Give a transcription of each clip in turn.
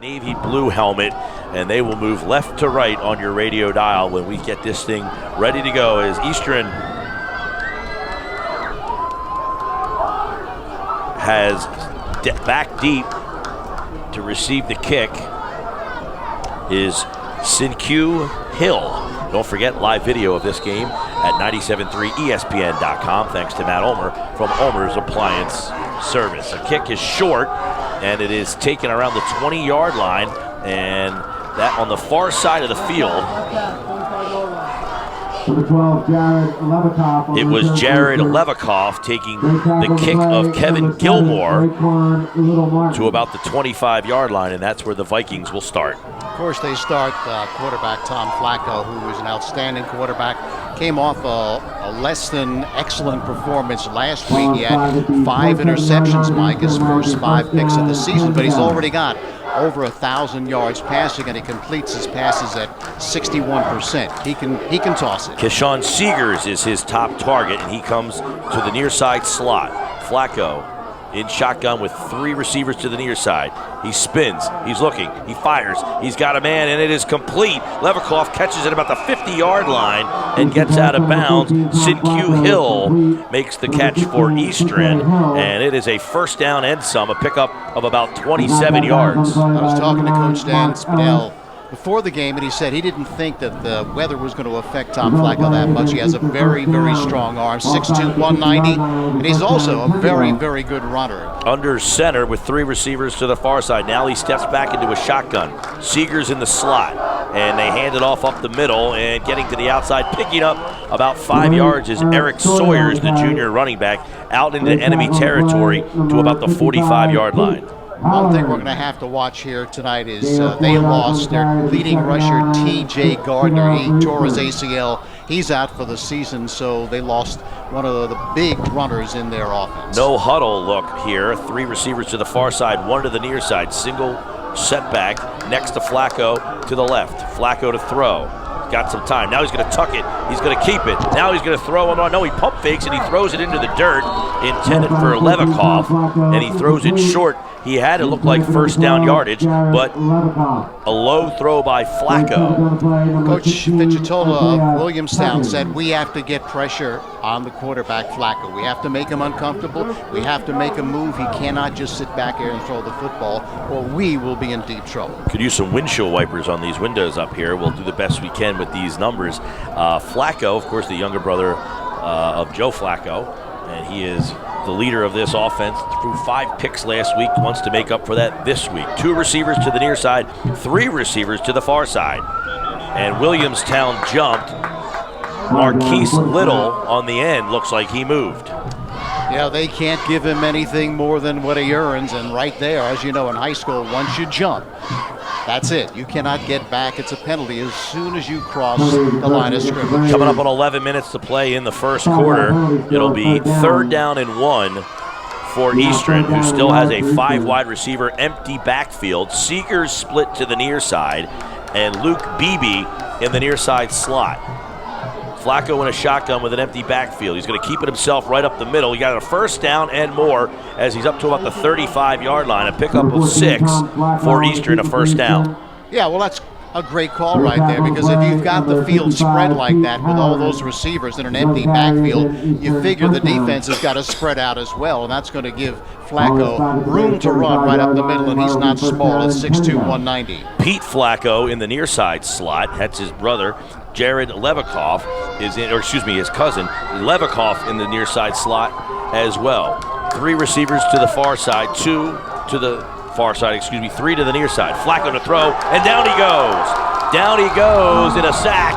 navy blue helmet, and they will move left to right on your radio dial when we get this thing ready to go. As Eastern has back deep to receive the kick is Sinkyu Hill. Don't forget live video of this game at 973ESPN.com, thanks to Matt Omer from Omer's Appliance Service. The kick is short, and it is taken around the 20-yard line, and that on the far side of the field. It was Jared Levikoff taking the kick of Kevin Gilmore to about the 25-yard line, and that's where the Vikings will start. Of course, they start quarterback Tom Flacco, who is an outstanding quarterback. Came off a less than excellent performance last week. He had 5 interceptions, Mike, his first 5 picks of the season, but he's already got over 1,000 yards passing, and he completes his passes at 61%. He can toss it. Keshawn Seegers is his top target, and he comes to the near side slot. Flacco in shotgun with 3 receivers to the near side. He spins, he's looking, he fires, he's got a man, and it is complete. Levikoff catches it about the 50-yard line and gets out of bounds. Sinkyu Hill makes the catch for Eastern, and it is a first down and some, a pickup of about 27 yards. I was talking to Coach Dan Spinell before the game, and he said he didn't think that the weather was going to affect Tom Flacco that much. He has a very, very strong arm, 6'2", 190, and he's also a very, very good runner. Under center with 3 receivers to the far side. Now he steps back into a shotgun. Seegers in the slot, and they hand it off up the middle, and getting to the outside, picking up about 5 yards is Eric Sawyers, the junior running back, out into enemy territory to about the 45-yard line. One thing we're going to have to watch here tonight is they lost their leading rusher, T.J. Gardner. He tore his ACL. He's out for the season, so they lost one of the big runners in their offense. No huddle look here. 3 receivers to the far side, 1 to the near side. Single setback next to Flacco to the left. Flacco to throw. Got some time. Now he's going to tuck it. He's going to keep it. Now he's going to throw him on. No, he pump fakes and he throws it into the dirt, intended for Levikoff, and he throws it short. He had it look like first down yardage, but a low throw by Flacco. Coach Fitzgerald of Williamstown said we have to get pressure on the quarterback Flacco. We have to make him uncomfortable. We have to make him move. He cannot just sit back here and throw the football, or we will be in deep trouble. Could use some windshield wipers on these windows up here. We'll do the best we can with these numbers. Flacco, of course, the younger brother of Joe Flacco, and he is the leader of this offense. Threw 5 picks last week, wants to make up for that this week. 2 receivers to the near side, 3 receivers to the far side. And Williamstown jumped. Marquise Little on the end looks like he moved. Yeah, they can't give him anything more than what he earns, and right there, as you know, in high school, once you jump, that's it. You cannot get back. It's a penalty as soon as you cross the line of scrimmage. Coming up on 11 minutes to play in the first quarter, it'll be 3rd down and 1 for Eastern, who still has a 5 wide receiver empty backfield. Seegers split to the near side, and Luke Beebe in the near side slot. Flacco in a shotgun with an empty backfield. He's going to keep it himself right up the middle. He got a first down and more as he's up to about the 35-yard line. A pickup of 6 for Eastern, a first down. Yeah, well, that's a great call right there, because if you've got the field spread like that with all those receivers in an empty backfield, you figure the defense has got to spread out as well, and that's going to give Flacco room to run right up the middle, and he's not small at 6'2", 190. Pete Flacco in the near side slot. That's his brother. Jared Levikoff is in, or excuse me, his cousin, Levikoff in the near side slot as well. 3 receivers to the far side, 2 to the far side, 3 to the near side. Flacco to throw, and down he goes. Down he goes in a sack.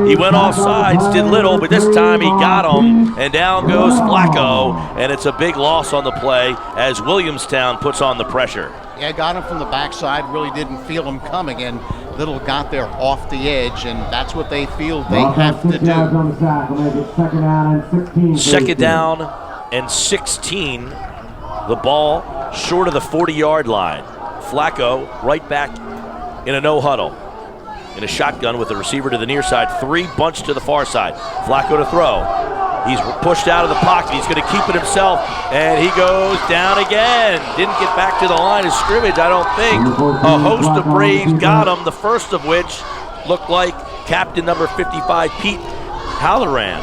He went off sides, did little, but this time he got him, and down goes Flacco, and it's a big loss on the play as Williamstown puts on the pressure. Yeah, got him from the backside, really didn't feel him coming, and Little got there off the edge, and that's what they feel they have to do. 2nd down and 16. The ball short of the 40-yard line. Flacco right back in a no huddle. In a shotgun with the receiver to the near side. 3 bunch to the far side. Flacco to throw. He's pushed out of the pocket. He's going to keep it himself, and he goes down again. Didn't get back to the line of scrimmage, I don't think. A host of Braves got him, the first of which looked like captain number 55, Pete Halloran.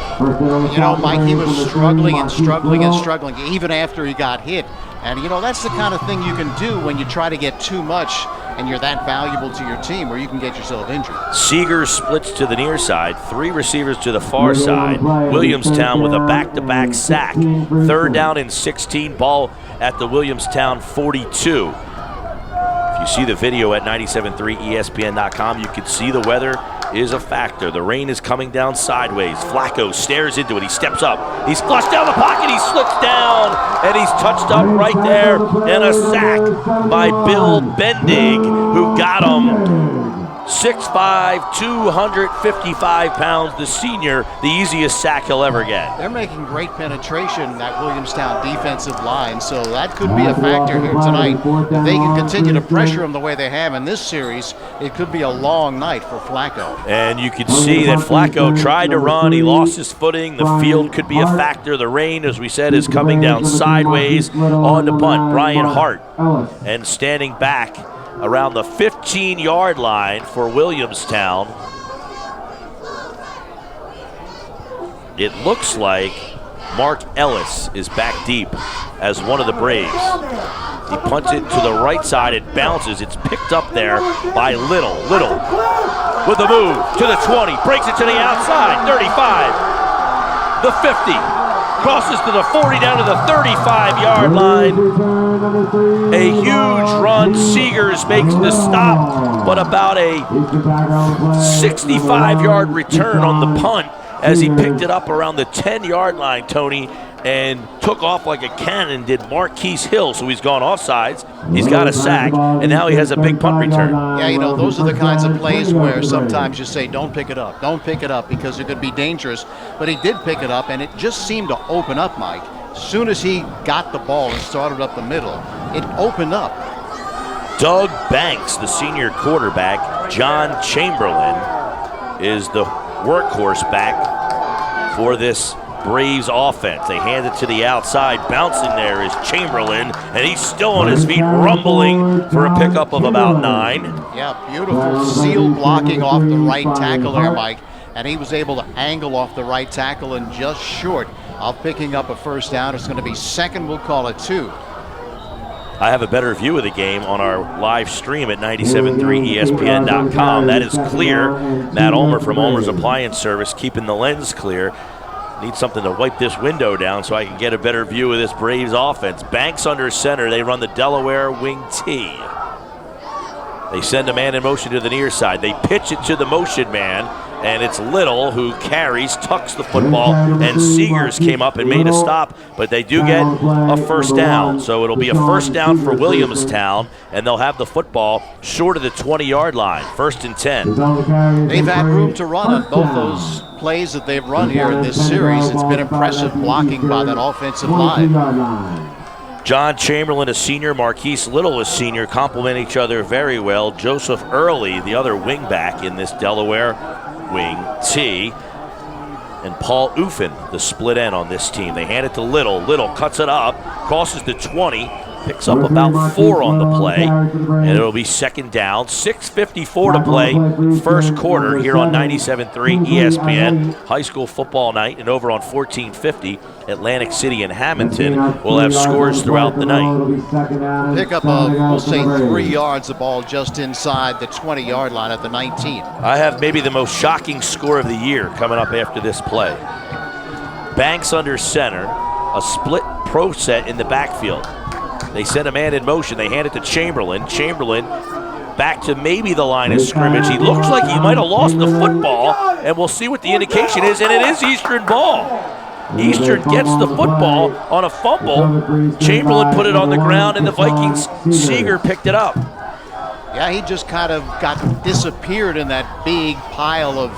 You know, Mike, he was struggling and struggling and struggling even after he got hit. And, you know, that's the kind of thing you can do when you try to get too much and you're that valuable to your team where you can get yourself injured. Seeger splits to the near side, 3 receivers to the far side. Williamstown with a back-to-back sack. 3rd down and 16, ball at the Williamstown 42. If you see the video at 97.3ESPN.com, you can see the weather is a factor. The rain is coming down sideways. Flacco stares into it. He steps up. He's flushed down the pocket. He slips down, and he's touched up right there. And a sack by Bill Bendig, who got him. 6'5", 255 pounds, the senior, the easiest sack he'll ever get. They're making great penetration, that Williamstown defensive line, so that could be a factor here tonight. If they can continue to pressure him the way they have in this series, it could be a long night for Flacco. And you can see that Flacco tried to run. He lost his footing. The field could be a factor. The rain, as we said, is coming down sideways on the punt. Brian Hart, and standing back around the 15-yard line for Williamstown. It looks like Mark Ellis is back deep as one of the Braves. He punts it to the right side. It bounces. It's picked up there by Little. Little with the move to the 20. Breaks it to the outside. 35. The 50. Crosses to the 40, down to the 35-yard line. A huge run. Seegers makes the stop, but about a 65-yard return on the punt as he picked it up around the 10-yard line, Tony, and took off like a cannon, did Marquise Hill. So he's gone offsides, he's got a sack, and now he has a big punt return. Yeah, you know, those are the kinds of plays where sometimes you say, don't pick it up, because it could be dangerous. But he did pick it up, and it just seemed to open up, Mike. As soon as he got the ball and started up the middle, it opened up. Doug Banks, the senior quarterback. John Chamberlain is the workhorse back for this Braves offense. They hand it to the outside. Bouncing there is Chamberlain, and he's still on his feet, rumbling for a pickup of about 9. Yeah, beautiful seal blocking off the right tackle there, Mike. And he was able to angle off the right tackle and just short of picking up a first down. It's going to be second, we'll call it 2. I have a better view of the game on our live stream at 97.3ESPN.com. That is clear. Matt Ulmer from Ulmer's Appliance Service keeping the lens clear. Need something to wipe this window down so I can get a better view of this Braves offense. Banks under center. They run the Delaware wing T. They send a man in motion to the near side. They pitch it to the motion man, and it's Little who carries, tucks the football, and Seegers came up and made a stop, but they do get a first down. So it'll be a first down for Williamstown, and they'll have the football short of the 20-yard line. 1st and 10. They've had room to run on both those plays that they've run here in this series. It's been impressive blocking by that offensive line. John Chamberlain, a senior, Marquise Little, a senior, complement each other very well. Joseph Early, the other wingback in this Delaware wing T. And Paul Uffen, the split end on this team. They hand it to Little. Little cuts it up, crosses the 20, picks up about 4 on the play, and it'll be second down. 6:54 to play, first quarter here on 97.3 ESPN. High school football night, and over on 1450 Atlantic City and Hamilton will have scores throughout the night. Pick up of, we'll say, 3 yards, the ball just inside the 20-yard line at the 19. I have maybe the most shocking score of the year coming up after this play. Banks under center, a split pro set in the backfield. They send a man in motion. They hand it to Chamberlain. Chamberlain back to maybe the line of scrimmage. He looks like he might have lost the football, and we'll see what the indication is, and it is Eastern ball. Eastern gets the football on a fumble. Chamberlain put it on the ground, and the Vikings, Seeger picked it up. Yeah, he just kind of got disappeared in that big pile of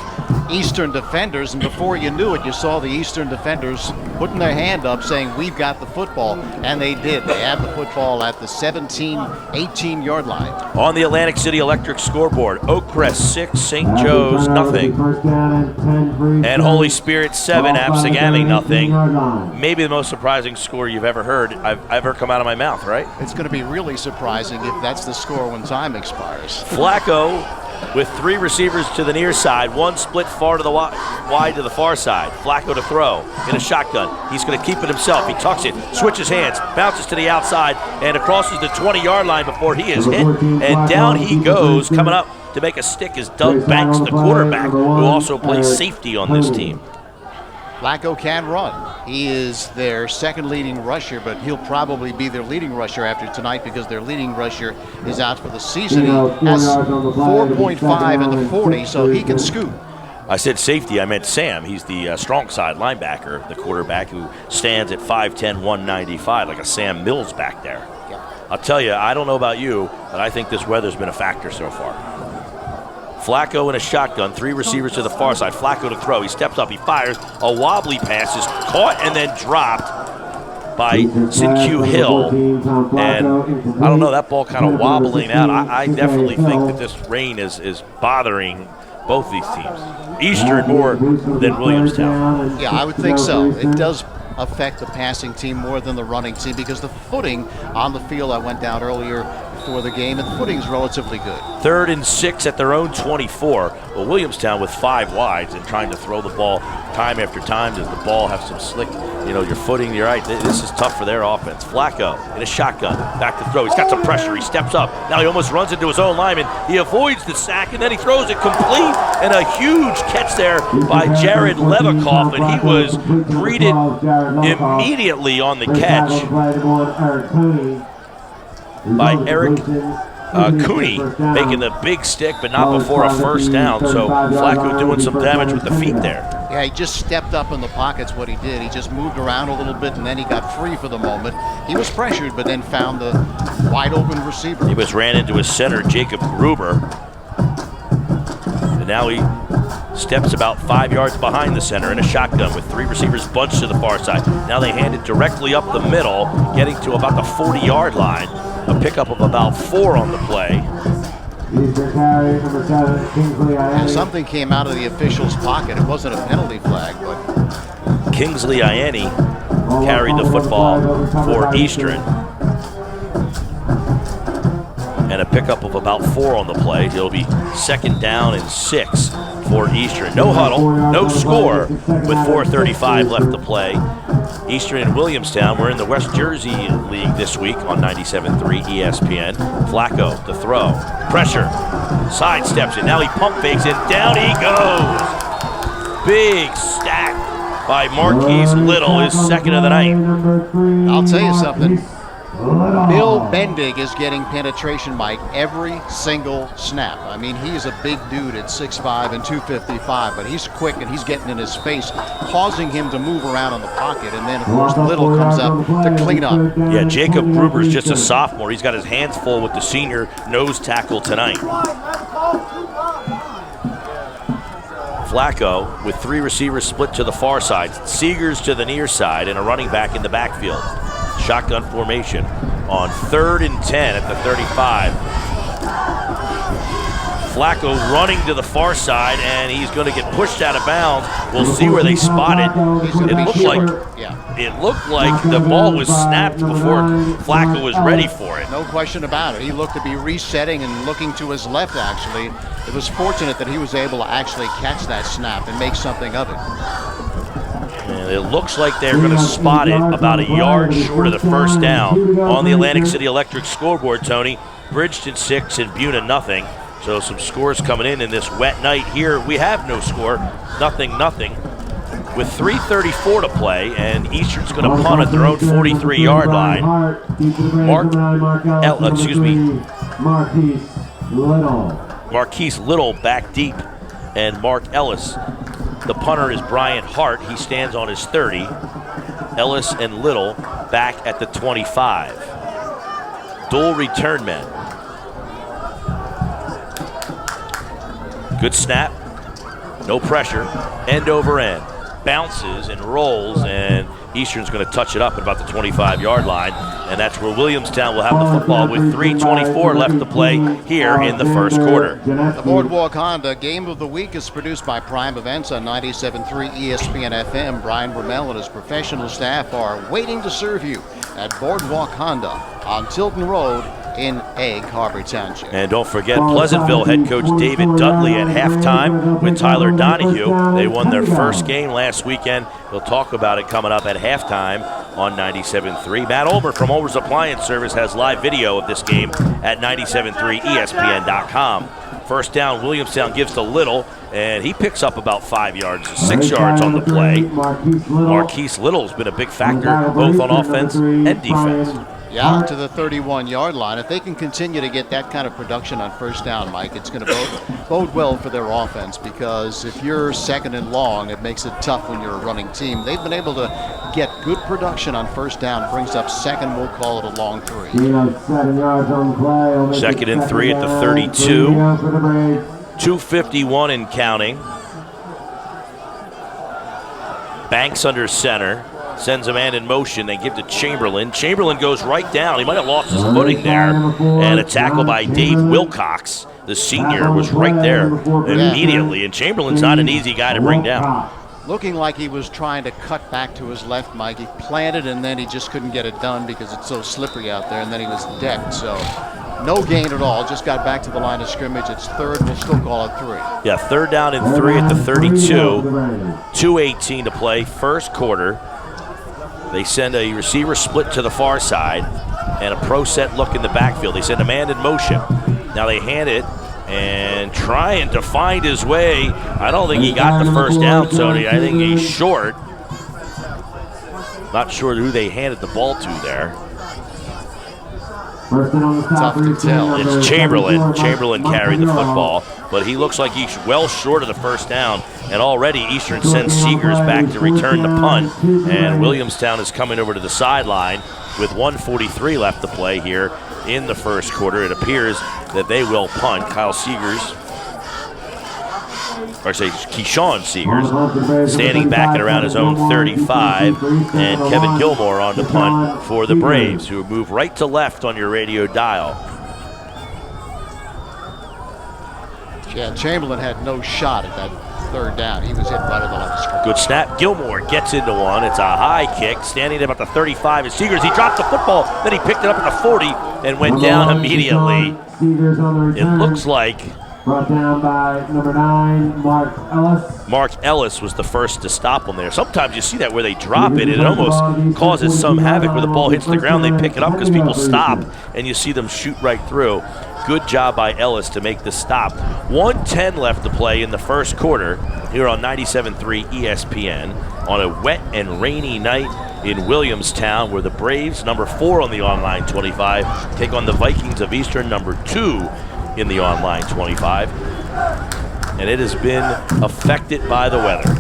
Eastern defenders, and before you knew it, you saw the Eastern defenders putting their hand up saying, we've got the football, and they did. They had the football at the 17, 18-yard line. On the Atlantic City Electric scoreboard, Oakcrest 6, St. Joe's nothing. And Holy Spirit 7, Absegami nothing. Maybe the most surprising score you've ever heard, I've ever come out of my mouth, right? It's going to be really surprising if that's the score when time expires. Flacco with 3 receivers to the near side, 1 split far to the wide to the far side. Flacco to throw in a shotgun. He's going to keep it himself. He tucks it, switches hands, bounces to the outside, and crosses the 20-yard line before he is hit. And down he goes. Coming up to make a stick is Doug Banks, the quarterback, who also plays safety on this team. Flacco can run. He is their second leading rusher, but he'll probably be their leading rusher after tonight because their leading rusher is out for the season. He has 4.5 in the 40, so he can scoot. I said safety, I meant Sam. He's the strong side linebacker, the quarterback who stands at 5'10", 195, like a Sam Mills back there. Yep. I'll tell you, I don't know about you, but I think this weather's been a factor so far. Flacco in a shotgun, 3 receivers to the far side. Flacco to throw. He steps up, he fires. A wobbly pass is caught and then dropped by Sin-Q Hill. And I don't know, that ball kind of wobbling out. I definitely think that this rain is bothering both these teams. Eastern more than Williamstown. Yeah, I would think so. It does affect the passing team more than the running team because the footing on the field, I went down earlier before the game, and the footing is relatively good. 3rd and 6 at their own 24. Well, Williamstown with 5 wides and trying to throw the ball time after time. Does the ball have some slick, your footing? You're right. This is tough for their offense. Flacco in a shotgun, back to throw. He's got some pressure. He steps up. Now he almost runs into his own lineman. He avoids the sack, and then he throws it complete. And a huge catch there by Jared Levikoff, and he was greeted immediately on the catch by Eric Cooney, making the big stick, but not before a first down. So Flacco doing some damage with the feet there. Yeah, he just stepped up in the pocket's what he did. He just moved around a little bit, and then he got free for the moment. He was pressured, but then found the wide open receiver. He ran into his center, Jacob Gruber. And now he steps about 5 yards behind the center in a shotgun with 3 receivers bunched to the far side. Now they hand it directly up the middle, getting to about the 40-yard line. A pickup of about 4 on the play. And something came out of the official's pocket. It wasn't a penalty flag, but Kingsley Ianni carried the football for Eastern. And a pickup of about 4 on the play. It'll be 2nd down and 6 for Eastern. No huddle, no score with 4:35 left to play. Eastern and Williamstown. We're in the West Jersey League this week on 97.3 ESPN. Flacco to throw. Pressure. Sidesteps it. Now he pump fakes it. Down he goes. Big stack by Marquise Little, his 2nd of the night. I'll tell you something. Bill Bendig is getting penetration, Mike, every single snap. I mean, he's a big dude at 6'5 and 255, but he's quick and he's getting in his face, causing him to move around in the pocket. And then, of course, Little comes up to clean up. Yeah, Jacob Gruber's just a sophomore. He's got his hands full with the senior nose tackle tonight. Flacco with 3 receivers split to the far side, Seegers to the near side, and a running back in the backfield. Shotgun formation on 3rd and 10 at the 35. Flacco running to the far side, and he's going to get pushed out of bounds. We'll see where they spot it. It looked like the ball was snapped before Flacco was ready for it. No question about it. He looked to be resetting and looking to his left, actually. It was fortunate that he was able to actually catch that snap and make something of it. And it looks like they're going to spot it about a yard short of the first down on the Atlantic City Electric scoreboard, Tony. Bridgeton 6 and Buna nothing. So some scores coming in this wet night here. We have no score, nothing. With 3:34 to play, and Eastern's going to punt at their own 43-yard line. Marquise Little back deep, and Mark Ellis. The punter is Brian Hart. He stands on his 30. Ellis and Little back at the 25. Dual return men. Good snap. No pressure, end over end. Bounces and rolls, and Eastern's going to touch it up at about the 25-yard line, and that's where Williamstown will have the football with 3:24 left to play here in the first quarter. The Boardwalk Honda Game of the Week is produced by Prime Events on 97.3 ESPN FM. Brian Brummel and his professional staff are waiting to serve you at Boardwalk Honda on Tilton Road in Egg Harbor Township. And don't forget Pleasantville head coach David Dudley at halftime with Tyler Donahue. They won their first game last weekend. We'll talk about it coming up at halftime on 97.3. Matt Ulmer from Ulmer's Appliance Service has live video of this game at 97.3ESPN.com. First down, Williamstown gives to Little, and he picks up about 5 yards, 6 yards on the play. Marquise Little's been a big factor both on offense and defense. Yeah, to the 31-yard line. If they can continue to get that kind of production on first down, Mike, it's going to bode well for their offense, because if you're second and long, it makes it tough when you're a running team. They've been able to get good production on first down, brings up second, we'll call it a long 3. 2nd and 3 at the 32. 2:51 and counting. Banks under center. Sends a man in motion. They give to Chamberlain. Chamberlain goes right down. He might have lost his footing there. And a tackle by Dave Wilcox, the senior, was right there immediately. And Chamberlain's not an easy guy to bring down. Looking like he was trying to cut back to his left, Mike. He planted, and then he just couldn't get it done because it's so slippery out there, and then he was decked. So no gain at all. Just got back to the line of scrimmage. It's third. We'll still call it 3. Yeah, 3rd down and 3 at the 32. 2:18 to play, first quarter. They send a receiver split to the far side and a pro set look in the backfield. They send a man in motion. Now they hand it, and trying to find his way. I don't think he got the first down, Tony. I think he's short. Not sure who they handed the ball to there. Tough to tell. It's Chamberlain. Chamberlain carried the football, but he looks like he's well short of the first down. And already Eastern sends Seegers back to return the punt. And Williamstown is coming over to the sideline with 1:43 left to play here in the first quarter. It appears that they will punt. Kyle Seegers, or say Keyshawn Seegers, standing back at around his own 35, and Kevin Gilmore on the punt for the Braves, who move right to left on your radio dial. Yeah, Chamberlain had no shot at that third down. He was hit right at the left scrimmage. Good snap. Gilmore gets into one. It's a high kick. Standing at about the 35 is Seegers. He dropped the football, then he picked it up at the 40 and went down immediately. It looks like brought down by number 9, Mark Ellis. Mark Ellis was the first to stop them there. Sometimes you see that where they drop it, it almost causes some havoc. Where the ball hits the ground, they pick it up because people stop, and you see them shoot right through. Good job by Ellis to make the stop. 1:10 left to play in the first quarter here on 97.3 ESPN on a wet and rainy night in Williamstown, where the Braves, number 4 on the online 25, take on the Vikings of Eastern, number 2 in the online 25. And it has been affected by the weather.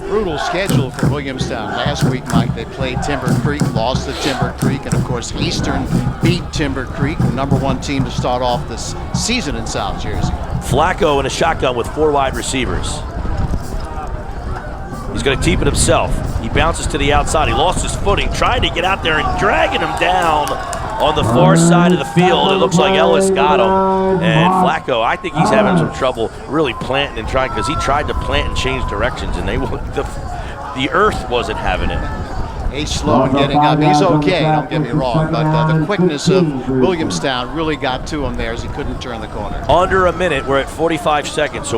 Brutal schedule for Williamstown. Last week, Mike, they played Timber Creek, lost to Timber Creek, and of course Eastern beat Timber Creek, the number 1 team to start off this season in South Jersey. Flacco in a shotgun with 4 wide receivers. He's going to keep it himself. He bounces to the outside. He lost his footing, trying to get out there and dragging him down on the far side of the field. It looks like Ellis got him. And Flacco, I think he's having some trouble really planting and trying, because he tried to plant and change directions, and the earth wasn't having it. He's slow in getting up. He's okay, don't get me wrong, but the quickness of Williamstown really got to him there as he couldn't turn the corner. Under a minute, we're at 45 seconds, so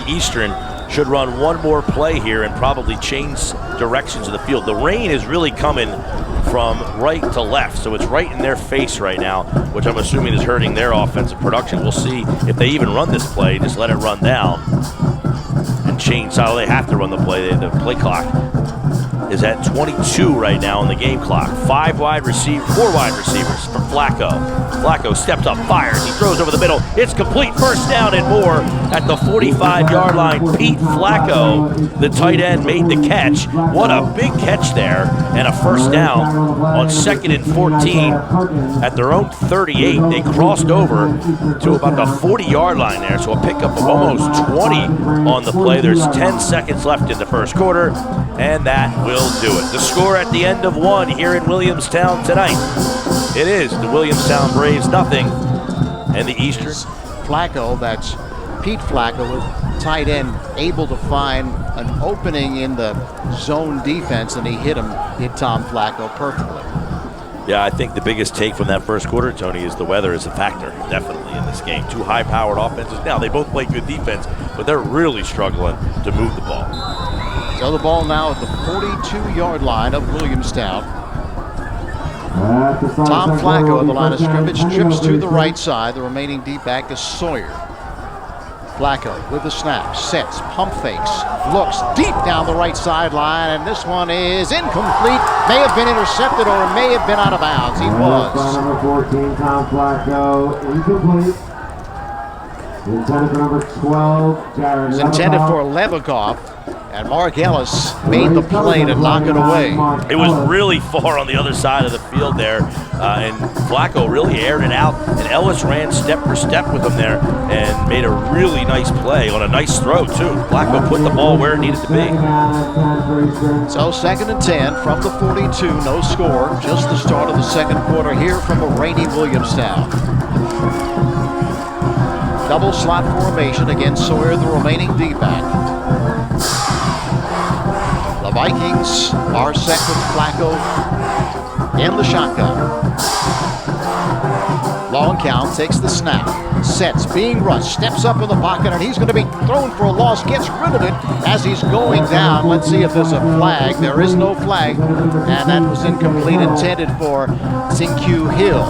Eastern should run one more play here and probably change directions of the field. The rain is really coming from right to left, so it's right in their face right now, which I'm assuming is hurting their offensive production. We'll see if they even run this play, just let it run down and change how they have to run the play. The play clock is at 22 right now on the game clock. 4 wide receivers for Flacco. Flacco steps up, fires, he throws over the middle. It's complete, first down and more at the 45-yard line. Pete Flacco, the tight end, made the catch. What a big catch there, and a first down on 2nd and 14 at their own 38. They crossed over to about the 40-yard line there, so a pickup of almost 20 on the play. There's 10 seconds left in the first quarter, and that will do it. The score at the end of 1 here in Williamstown tonight. It is the Williamstown Braves nothing, and the Eastern. Flacco, that's Pete Flacco, tight end, able to find an opening in the zone defense, and he hit Tom Flacco perfectly. Yeah, I think the biggest take from that first quarter, Tony, is the weather is a factor, definitely, in this game. Two high-powered offenses. Now, they both play good defense, but they're really struggling to move the ball. So the ball now at the 42-yard line of Williamstown. Tom Flacco at the line of scrimmage, trips to the right side. The remaining deep back is Sawyer. Flacco with the snap, sets, pump fakes, looks deep down the right sideline, and this one is incomplete. May have been intercepted, or it may have been out of bounds. He was. Number 14, Tom Flacco, incomplete. Intended for number 12, Jared. It was intended for Levikoff, and Mark Ellis made the play to knock it away. It was really far on the other side of the field there, and Flacco really aired it out, and Ellis ran step for step with him there and made a really nice play on a nice throw, too. Flacco put the ball where it needed to be. So 2nd and 10 from the 42, no score. Just the start of the second quarter here from a rainy Williamstown. Double slot formation against Sawyer, the remaining D-back. The Vikings are set with Flacco in the shotgun. Long count, takes the snap, sets, being rushed, steps up in the pocket, and he's going to be thrown for a loss, gets rid of it as he's going down. Let's see if there's a flag. There is no flag, and that was incomplete, intended for Sinkyu Hill.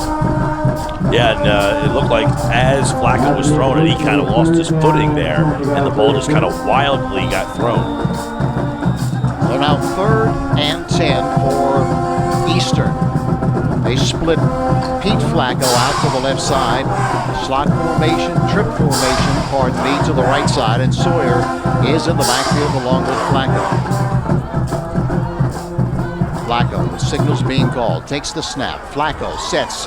Yeah, and it looked like as Flacco was throwing it, he kind of lost his footing there, and the ball just kind of wildly got thrown. So now 3rd and 10 for Eastern. They split Pete Flacco out to the left side, slot formation, trip formation, pardon me, to the right side, and Sawyer is in the backfield along with Flacco. Flacco, with signals being called, takes the snap. Flacco sets,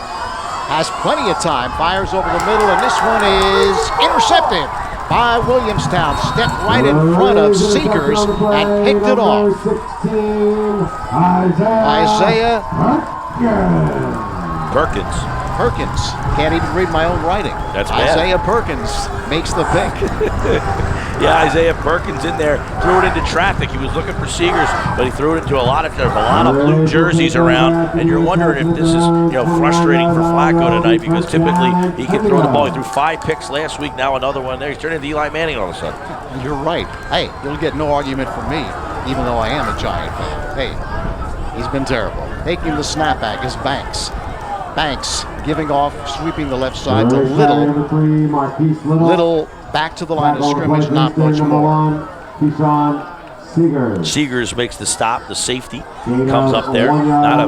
has plenty of time, fires over the middle, and this one is intercepted by Williamstown. Stepped right in front of Seegers and picked it off. Isaiah Perkins. Can't even read my own writing. That's bad. Isaiah Perkins makes the pick. Yeah, Isaiah Perkins in there, threw it into traffic. He was looking for Seegers, but he threw it into there's a lot of blue jerseys around, and you're wondering if this is frustrating for Flacco tonight, because typically he can throw the ball. He threw 5 picks last week, now another one there. He's turning into Eli Manning all of a sudden. You're right. Hey, you'll get no argument from me, even though I am a Giant fan. Hey, he's been terrible. Taking the snap back is Banks. Banks giving off, sweeping the left side to Little back to the line of scrimmage, not much more. Seegers makes the stop, the safety comes up there. Not a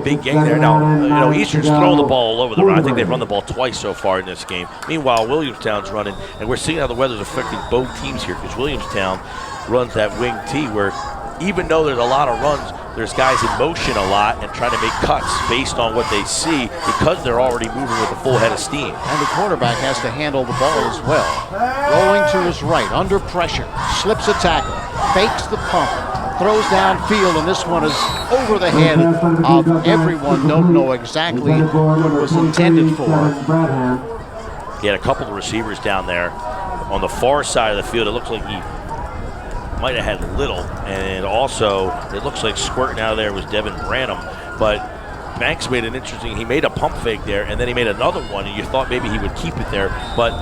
big gain there. Now, Eastern's throwing the ball all over the run. I think they've run the ball twice so far in this game. Meanwhile, Williamstown's running, and we're seeing how the weather's affecting both teams here, because Williamstown runs that wing T where even though there's a lot of runs, there's guys in motion a lot and trying to make cuts based on what they see, because they're already moving with a full head of steam. And the quarterback has to handle the ball as well. Rolling to his right, under pressure, slips a tackle, fakes the pump, throws downfield, and this one is over the head of everyone. Don't know exactly what it was intended for. He had a couple of receivers down there on the far side of the field. It looks like he might have had Little, and also it looks like squirting out of there was Devin Branham, but Banks made an interesting, he made a pump fake there, and then he made another one, and you thought maybe he would keep it there, but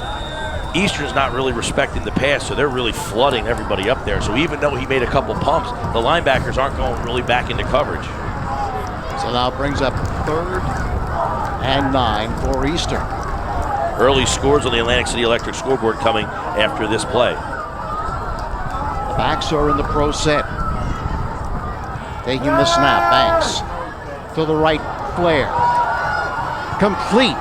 Eastern's not really respecting the pass, so they're really flooding everybody up there. So even though he made a couple pumps, the linebackers aren't going really back into coverage. So now it brings up 3rd and 9 for Eastern. Early scores on the Atlantic City Electric scoreboard coming after this play. Backs are in the pro set. Taking the snap, Banks to the right flare. Complete.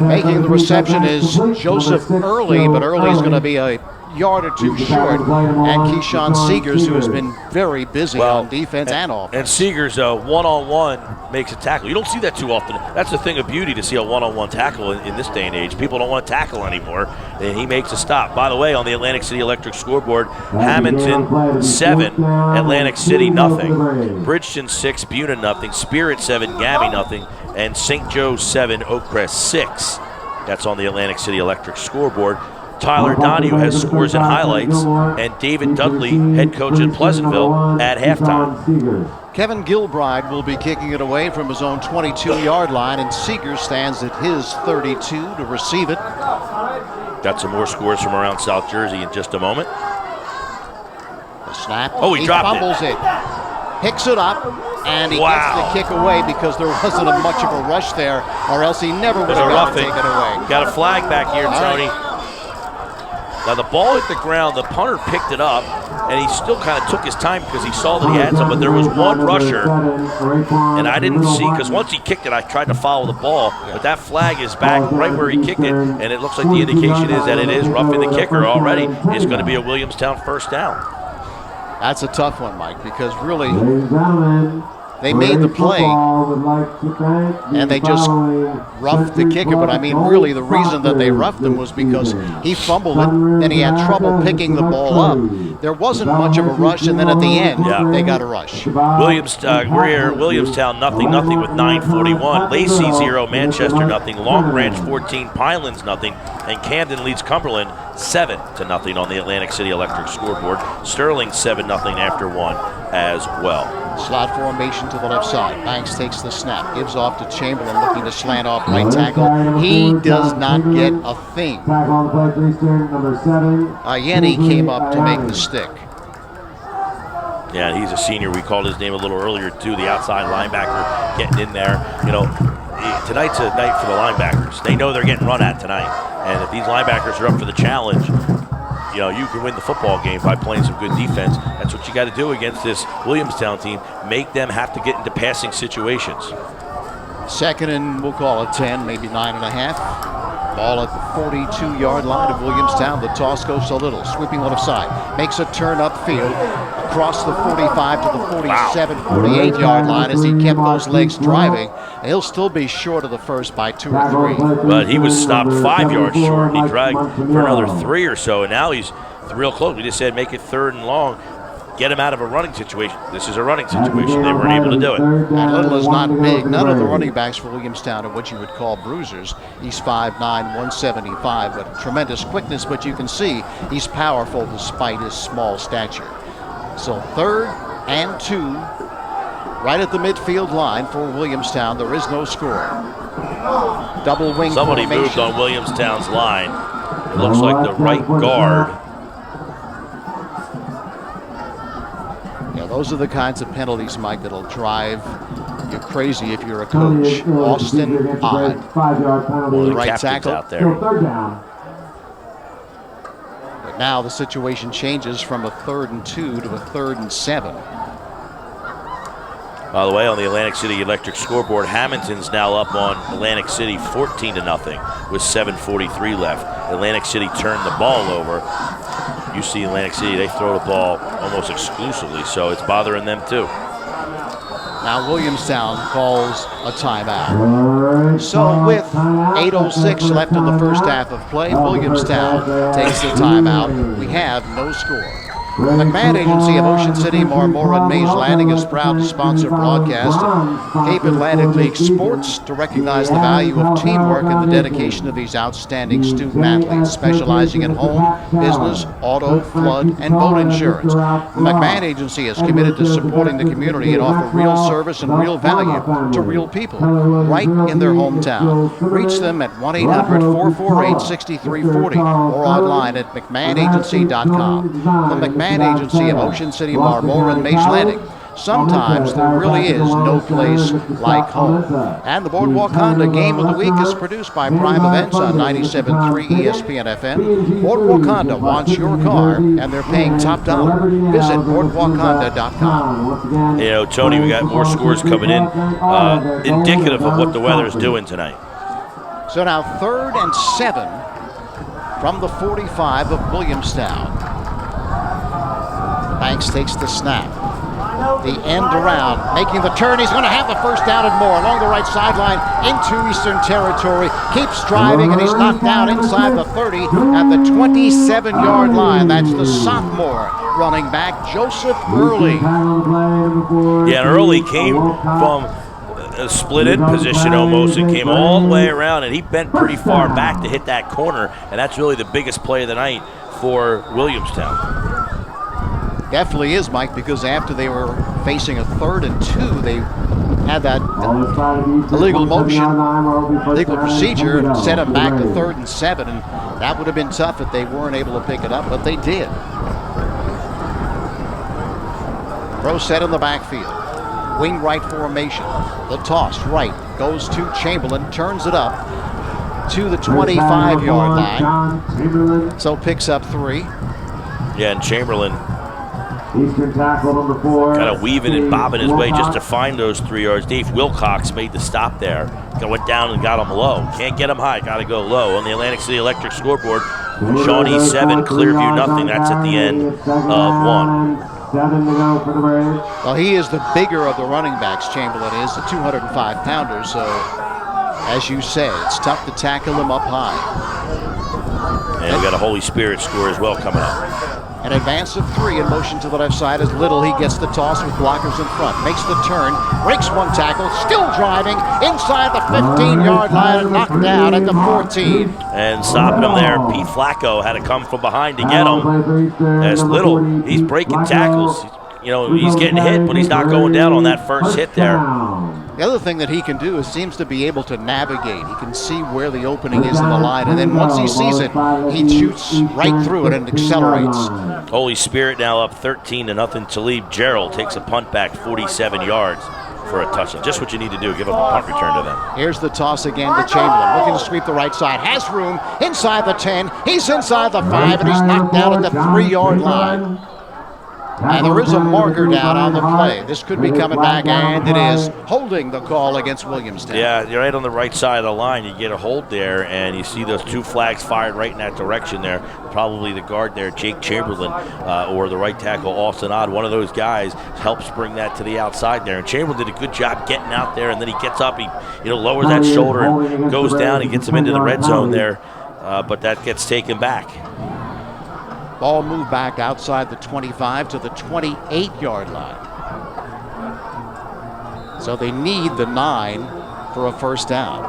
Making the reception is Joseph Early, but Early's going to be a yard or two short. And Keyshawn Seegers, who has been very busy on defense and offense. And Seegers, one-on-one, makes a tackle. You don't see that too often. That's the thing of beauty, to see a one-on-one tackle in this day and age. People don't want to tackle anymore, and he makes a stop. By the way, on the Atlantic City Electric scoreboard, Hamilton 7, Atlantic City nothing. Bridgeton 6, Buna nothing. Spirit 7, Gammy nothing. And St. Joe 7, Oakcrest 6. That's on the Atlantic City Electric scoreboard. Tyler Donahue has scores and highlights, and David Dudley, head coach at Pleasantville, at halftime. Kevin Gilbride will be kicking it away from his own 22-yard line, and Seegers stands at his 32 to receive it. Got some more scores from around South Jersey in just a moment. The snap. Oh, he dropped fumbles it. Picks it up, and he gets the kick away because there wasn't much of a rush there, or else he never would have got to take it away. Got a flag back here, Tony. Now the ball hit the ground, the punter picked it up, and he still kind of took his time because he saw that he had some, but there was one rusher, and I didn't see, because once he kicked it, I tried to follow the ball, but that flag is back right where he kicked it, and it looks like the indication is that it is roughing the kicker already. It's going to be a Williamstown first down. That's a tough one, Mike, because really they made the play and they just roughed the kicker. But I mean, really, the reason that they roughed him was because he fumbled it, then he had trouble picking the ball up. There wasn't much of a rush, and then at the end, they got a rush. We're here, Williamstown nothing with 9:41. Lacey 0, Manchester nothing. Long Branch 14, Pinelands nothing, and Camden leads Cumberland 7-0 on the Atlantic City Electric scoreboard. Sterling 7-0 after 1 as well. Slot formation to the left side. Banks takes the snap, gives off to Chamberlain, looking to slant off right tackle. He does not get a thing. Yenny came up to make the stick. Yeah, he's a senior. We called his name a little earlier too. The outside linebacker getting in there. You know, tonight's a night for the linebackers. They know they're getting run at tonight, and if these linebackers are up for the challenge, you know, you can win the football game by playing some good defense. That's what you got to do against this Williamstown team. Make them have to get into passing situations. Second and we'll call it 10, maybe 9.5. Ball at the 42-yard line of Williamstown. The toss goes a little, sweeping left side. Makes a turn upfield across the 45 to the 47, 48-yard line as he kept those legs driving. He'll still be short of the first by 2 or 3. But he was stopped 5 yards short. He dragged for another 3 or so, and now he's real close. We just said make it 3rd and long. Get him out of a running situation. This is a running situation. They weren't able to do it. And Little is not big. None of the running backs for Williamstown are what you would call bruisers. He's 5'9", 175, with tremendous quickness, but you can see he's powerful despite his small stature. So 3rd and 2, right at the midfield line for Williamstown. There is no score. Double wing Somebody formation. moved on Williamstown's line. It looks like the right guard. Those are the kinds of penalties, Mike, that'll drive you crazy if you're a coach. Austin Odd, the right tackle. Out there. But now the situation changes from a 3rd and 2 to a 3rd and 7. By the way, on the Atlantic City Electric scoreboard, Hamilton's now up on Atlantic City 14-0 with 7:43 left. Atlantic City turned the ball over. You see Atlantic City, they throw the ball almost exclusively, so it's bothering them too. Now Williamstown calls a timeout. So with 8:06 left in the first half of play, Williamstown takes the timeout. We have no score. The McMahon Agency of Ocean City, Marmora, and Mays Landing is proud to sponsor broadcast of Cape Atlantic League Sports to recognize the value of teamwork and the dedication of these outstanding student athletes, specializing in home, business, auto, flood, and boat insurance. The McMahon Agency is committed to supporting the community and offer real service and real value to real people right in their hometown. Reach them at 1-800-448-6340 or online at McMahonAgency.com. The McMahon Agency of Ocean City, Marmora, and Mays Landing, sometimes there really is no place like home. And the Boardwalk Honda Game of the Week is produced by Prime Events on 97.3 ESPN FM. Boardwalk Honda wants your car, and they're paying top dollar. Visit boardwalkhonda.com. You know, Tony, we got more scores coming in, indicative of what the weather's doing tonight. So now 3rd and 7 from the 45 of Williamstown. Banks takes the snap. The end around, making the turn. He's going to have the first down and more along the right sideline into Eastern Territory. Keeps driving, and he's knocked down inside the 30 at the 27-yard line. That's the sophomore running back, Joseph Early. Yeah, and Early came from a split-in position almost and came all the way around, and he bent pretty far back to hit that corner, and that's really the biggest play of the night for Williamstown. Definitely is, Mike, because after they were facing a 3rd and 2, they had that illegal motion, legal procedure, set them back to 3rd and 7, and that would have been tough if they weren't able to pick it up, but they did. Throw set in the backfield. Wing right formation. The toss right goes to Chamberlain, turns it up to the 25-yard line. So picks up 3. Yeah, and Chamberlain Eastern tackle number 4. kind of weaving and bobbing his way just to find those 3 yards. Dave Wilcox made the stop there. Went down and got him low. Can't get him high, got to go low. On the Atlantic City Electric scoreboard, Shawnee 7, Clearview nothing. That's at the end of 1. 7 to go for the Braves. Well, he is the bigger of the running backs, Chamberlain is, the 205-pounder, so as you say, it's tough to tackle him up high. And we got a Holy Spirit score as well coming up. An advance of 3 in motion to the left side as Little. He gets the toss with blockers in front. Makes the turn. Breaks one tackle. Still driving inside the 15-yard line and knocked down at the 14. And stopping him there, Pete Flacco had to come from behind to get him. As Little, he's breaking tackles. You know, he's getting hit, but he's not going down on that first hit there. The other thing that he can do is seems to be able to navigate. He can see where the opening is in the line, and then once he sees it, he shoots right through it and accelerates. Holy Spirit now up 13-0. Talib Gerald takes a punt back 47 yards for a touchdown. Just what you need to do, give up a punt return to them. Here's the toss again to Chamberlain, looking to sweep the right side. Has room inside the 10. He's inside the 5, and he's knocked down at the 3-yard line. And there is a marker down on the play. This could be coming back, and it is holding the call against Williamstown. Yeah, you're right on the right side of the line. You get a hold there, and you see those 2 flags fired right in that direction there. Probably the guard there, Jake Chamberlain, or the right tackle, Austin Odd. One of those guys helps bring that to the outside there. And Chamberlain did a good job getting out there, and then he gets up, he lowers that shoulder and goes down. He gets him into the red zone there, but that gets taken back. Ball moved back outside the 25 to the 28-yard line. So they need the 9 for a first down.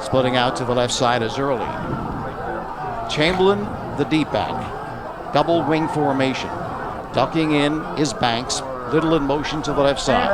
Splitting out to the left side is Early. Chamberlain, the deep back. Double wing formation. Ducking in is Banks. Little in motion to the left side.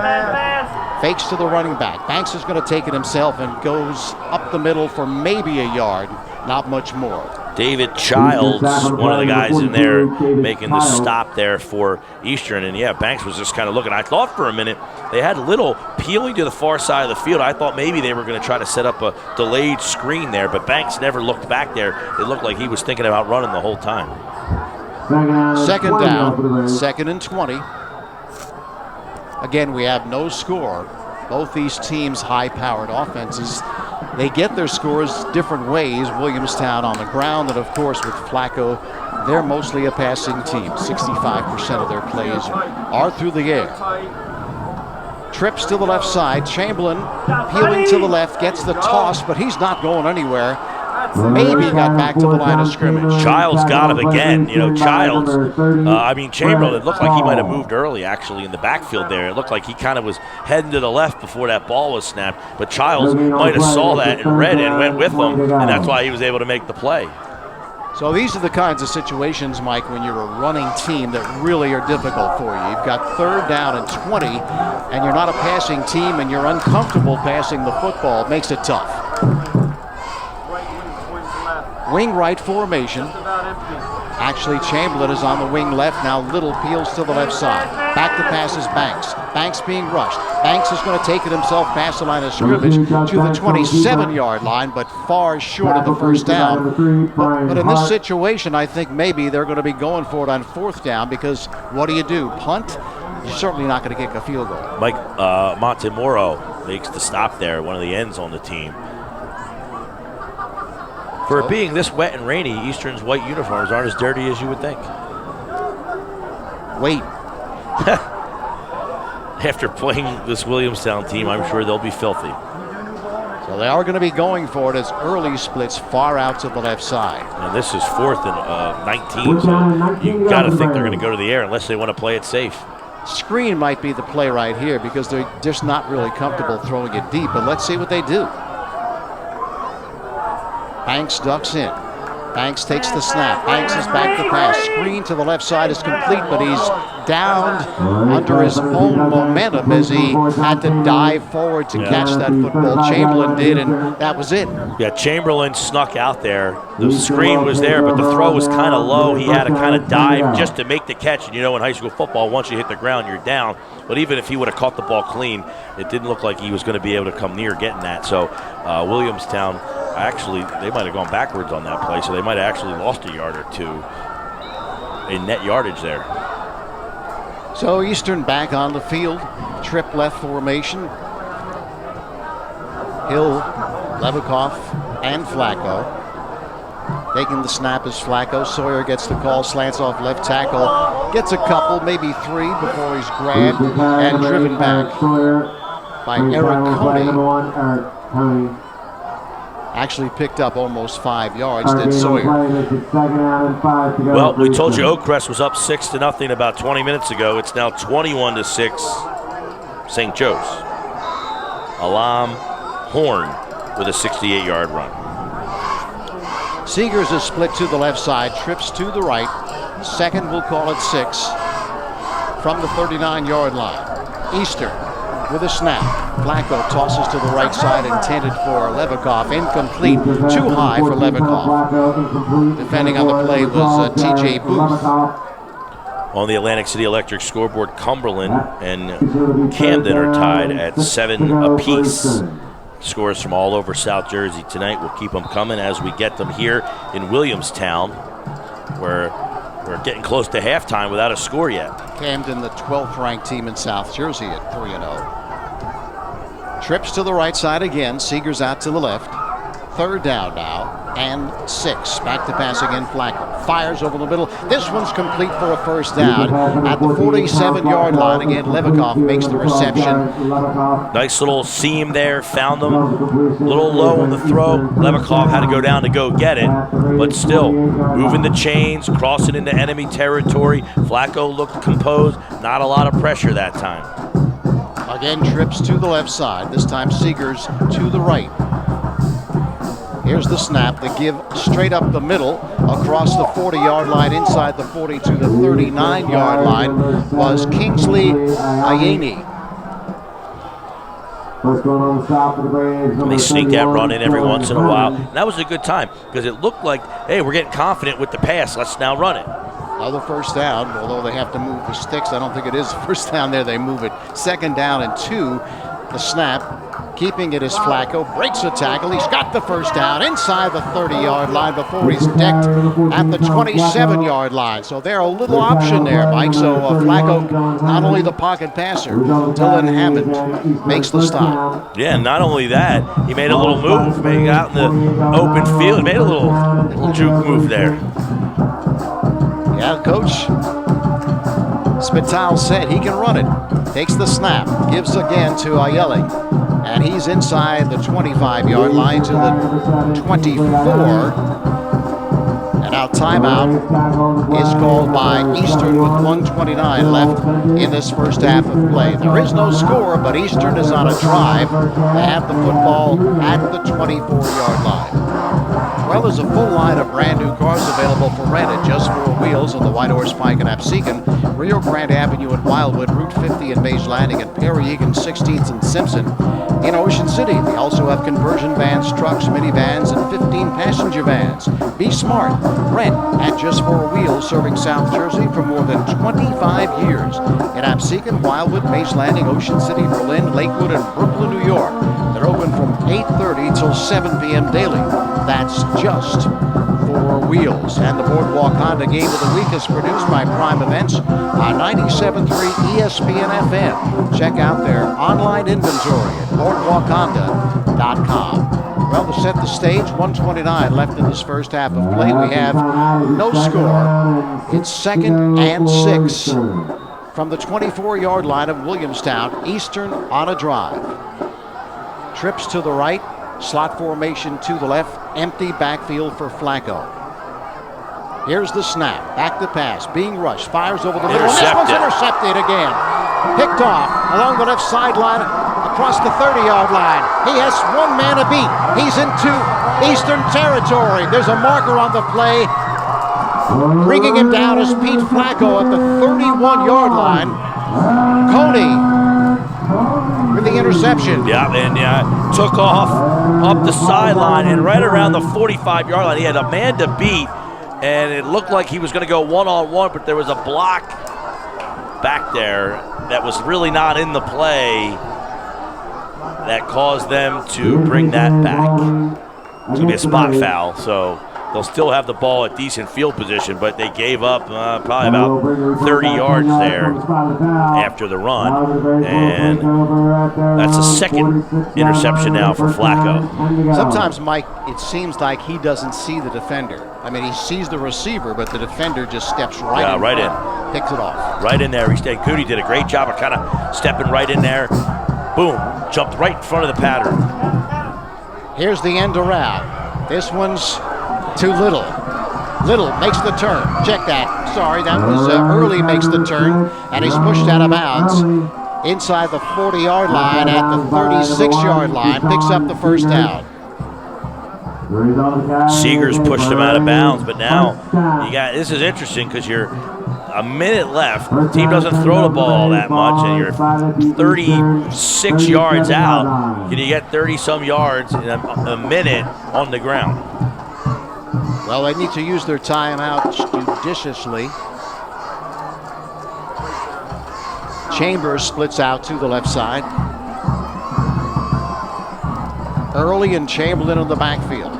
Fakes to the running back. Banks is going to take it himself and goes up the middle for maybe a yard. Not much more. David Childs, one of the guys in there making the stop there for Eastern. And yeah, Banks was just kind of looking. I thought for a minute they had Little peeling to the far side of the field. I thought maybe they were going to try to set up a delayed screen there, but Banks never looked back there. It looked like he was thinking about running the whole time. Second down, 2nd and 20. Again, we have no score. Both these teams high-powered offenses. They get their scores different ways. Williamstown on the ground, and of course with Flacco, they're mostly a passing team. 65% of their plays are through the air. Trips to the left side. Chamberlain peeling to the left, gets the toss, but he's not going anywhere. Maybe got back to the line of scrimmage. Childs got him again. Childs, Chamberlain, it looked like he might have moved early, actually, in the backfield there. It looked like he kind of was heading to the left before that ball was snapped. But Childs might have saw that and read and went with him, and that's why he was able to make the play. So these are the kinds of situations, Mike, when you're a running team that really are difficult for you. You've got 3rd down and 20, and you're not a passing team, and you're uncomfortable passing the football. It makes it tough. Wing right formation. Actually, Chamberlain is on the wing left. Now Little peels to the left side. Back to pass is Banks. Banks being rushed. Banks is going to take it himself past the line of scrimmage to the 27-yard line, but far short of the first down. But in this situation, I think maybe they're going to be going for it on fourth down, because what do? Punt? You're certainly not going to kick a field goal. Mike Montemoro makes the stop there, one of the ends on the team. For it being this wet and rainy, Eastern's white uniforms aren't as dirty as you would think. Wait. After playing this Williamstown team, I'm sure they'll be filthy. So they are going to be going for it as early splits far out to the left side. And this is 4th and 19, so you got to think they're going to go to the air unless they want to play it safe. Screen might be the play right here, because they're just not really comfortable throwing it deep, but let's see what they do. Banks ducks in. Banks takes the snap. Banks is back to pass. Screen to the left side is complete, but he's downed under his own momentum as he had to dive forward to catch that football. Chamberlain did, and that was it. Yeah, Chamberlain snuck out there. The screen was there, but the throw was kind of low. He had to kind of dive just to make the catch. And you know, in high school football, once you hit the ground, you're down. But even if he would have caught the ball clean, it didn't look like he was going to be able to come near getting that. So Williamstown, actually, they might have gone backwards on that play, so they might have actually lost a yard or two in net yardage there. So Eastern back on the field, trip left formation. Hill, Levikoff, and Flacco. Taking the snap is Flacco. Sawyer gets the call, slants off left tackle, gets a couple, maybe three, before he's grabbed and driven back by Eric Coney. Actually picked up almost 5 yards, did Sawyer. Well, we told you Oakcrest was up 6-0 about 20 minutes ago. It's now 21-6 St. Joe's. Alam Horn with a 68-yard run. Seegers is split to the left side, trips to the right. Second, we'll call it 6 from the 39-yard line. Eastern with a snap. Flacco tosses to the right side, intended for Levikoff. Incomplete, too high for Levikoff. Defending on the play was T.J. Booth. On the Atlantic City Electric scoreboard, Cumberland and Camden are tied at 7 apiece. Scores from all over South Jersey tonight. We'll keep them coming as we get them here in Williamstown, where we're getting close to halftime without a score yet. Camden, the 12th ranked team in South Jersey at 3-0. Trips to the right side again. Seegers out to the left. Third down now and 6. Back to pass again. Flacco fires over the middle. This one's complete for a first down at the 47-yard line. Again, Levikoff makes the reception. Nice little seam there. Found them. A little low on the throw. Levikoff had to go down to go get it. But still, moving the chains, crossing into enemy territory. Flacco looked composed. Not a lot of pressure that time. Again, trips to the left side. This time Seegers to the right. Here's the snap. The give straight up the middle across the 40-yard line, inside the 40 to the 39-yard line was Kingsley Ayeni. And they sneak that run in every once in a while. And that was a good time because it looked like, hey, we're getting confident with the pass. Let's now run it. Another first down, although they have to move the sticks. I don't think it is first down there. They move it. Second down and 2. The snap. Keeping it is Flacco. Breaks a tackle. He's got the first down inside the 30-yard line before he's decked at the 27-yard line. So they're a little option there, Mike. So Flacco, not only the pocket passer, Dylan Hammond makes the stop. Yeah, not only that, he made a little move. He got in the open field. Made a little juke move there. Yeah, Coach Spital said he can run it. Takes the snap. Gives again to Ayeli. And he's inside the 25-yard line to the 24. And now timeout is called by Eastern with 1:29 left in this first half of play. There is no score, but Eastern is on a drive. They have the football at the 24-yard line. Well, there's a full line of brand new cars available for rent at Just 4 Wheels on the White Horse Pike in Absecon, Rio Grande Avenue in Wildwood, Route 50 in Mays Landing, and Perry Egan 16th and Simpson. In Ocean City, they also have conversion vans, trucks, minivans, and 15-passenger vans. Be smart. Rent at Just 4 Wheels, serving South Jersey for more than 25 years. In Absecon, Wildwood, Mays Landing, Ocean City, Berlin, Lakewood, and Brooklyn, New York. They're open from 8:30 till 7 p.m. daily. That's Just 4 Wheels. And the Boardwalk Honda Game of the Week is produced by Prime Events on 97.3 ESPN FM. Check out their online inventory at boardwalkhonda.com. Well, to set the stage, 1:29 left in this first half of play. We have no score. It's 2nd and 6 from the 24-yard line of Williamstown, Eastern on a drive. Trips to the right, slot formation to the left, empty backfield for Flacco. Here's the snap, back to pass, being rushed, fires over the middle. This one's intercepted again. Picked off along the left sideline, across the 30-yard line. He has one man a beat. He's into Eastern territory. There's a marker on the play. Bringing him down is Pete Flacco at the 31-yard line. Coney with the interception. Yeah, and took off up the sideline and right around the 45-yard line. He had a man to beat, and it looked like he was going to go one-on-one, but there was a block back there that was really not in the play that caused them to bring that back. It's going to be a spot foul, so they'll still have the ball at decent field position, but they gave up probably about 30 yards there after the run, and that's a second interception now for Flacco. Sometimes, Mike, it seems like he doesn't see the defender. I mean, he sees the receiver, but the defender just steps right in. Picks it off. Right in there. Coody did a great job of kind of stepping right in there. Boom, jumped right in front of the pattern. Here's the end around. This one's too Little. Little makes the turn. Check that. Sorry, that was Early makes the turn, and he's pushed out of bounds inside the 40-yard line at the 36-yard line. Picks up the first down. Seegers pushed him out of bounds, but now this is interesting because you're a minute left. The team doesn't throw the ball that much, and you're 36 yards out. Can you get 30-some yards in a minute on the ground? Well, they need to use their timeouts judiciously. Chambers splits out to the left side. Early and Chamberlain on the backfield.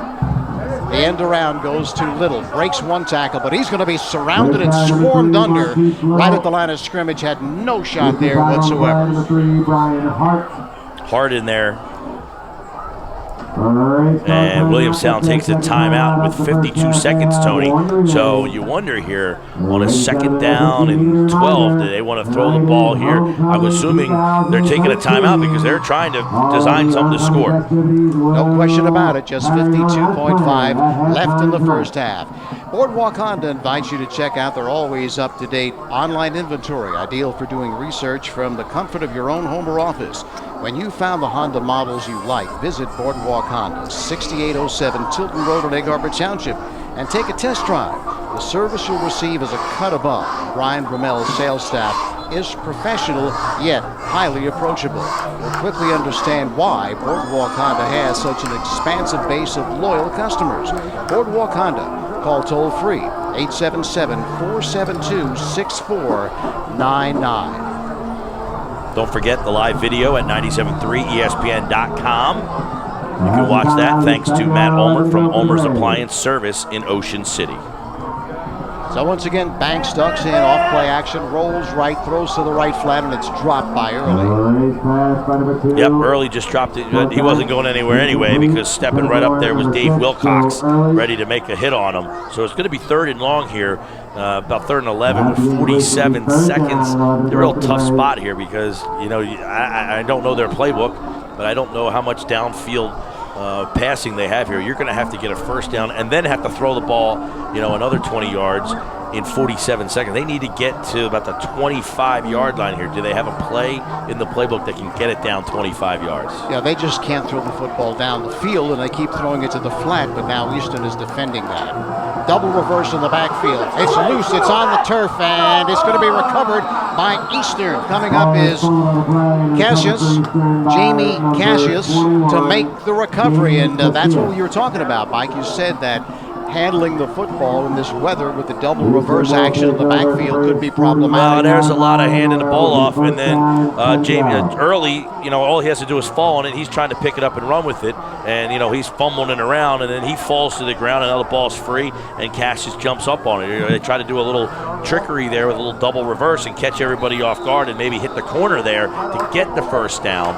The end around goes to Little. Breaks one tackle, but he's going to be surrounded and swarmed under right at the line of scrimmage. Had no shot there whatsoever. Hard in there. And Williamstown takes a timeout with 52 seconds, Tony. So you wonder here, on a second down and 12, do they want to throw the ball here? I'm assuming they're taking a timeout because they're trying to design something to score. No question about it, just 52.5 left in the first half. Boardwalk Honda invites you to check out their always up-to-date online inventory, ideal for doing research from the comfort of your own home or office. When you found the Honda models you like, visit Boardwalk Honda, 6807 Tilton Road in Egg Harbor Township, and take a test drive. The service you'll receive is a cut above. Brian Brammel's sales staff is professional, yet highly approachable. You'll quickly understand why Boardwalk Honda has such an expansive base of loyal customers. Boardwalk Honda. Call toll-free, 877-472-6499. Don't forget the live video at 973ESPN.com. You can watch that thanks to Matt Ulmer from Ulmer's Appliance Service in Ocean City. So once again, Banks ducks in, off play action, rolls right, throws to the right flat, and it's dropped by Early. Yep, Early just dropped it. He wasn't going anywhere anyway because stepping right up there was Dave Wilcox, ready to make a hit on him. So it's going to be 3rd and long here, about 3rd and 11 with 47 seconds. The real tough spot here because, I don't know their playbook, but I don't know how much downfield passing they have here. You're going to have to get a first down and then have to throw the ball, another 20 yards. in 47 seconds. They need to get to about the 25-yard line here. Do they have a play in the playbook that can get it down 25 yards? Yeah, they just can't throw the football down the field, and they keep throwing it to the flat, but now Easton is defending that. Double reverse in the backfield. It's loose, it's on the turf, and it's going to be recovered by Eastern. Coming up is Jamie Cassius, to make the recovery, and that's what you were talking about, Mike. You said that handling the football in this weather with the double reverse action in the backfield could be problematic. Well, there's a lot of handing the ball off, and then Jamie early, all he has to do is fall on it. He's trying to pick it up and run with it, and he's fumbling it around, and then he falls to the ground, and now the ball's free, and Cassius jumps up on it. They try to do a little trickery there with a little double reverse and catch everybody off guard and maybe hit the corner there to get the first down.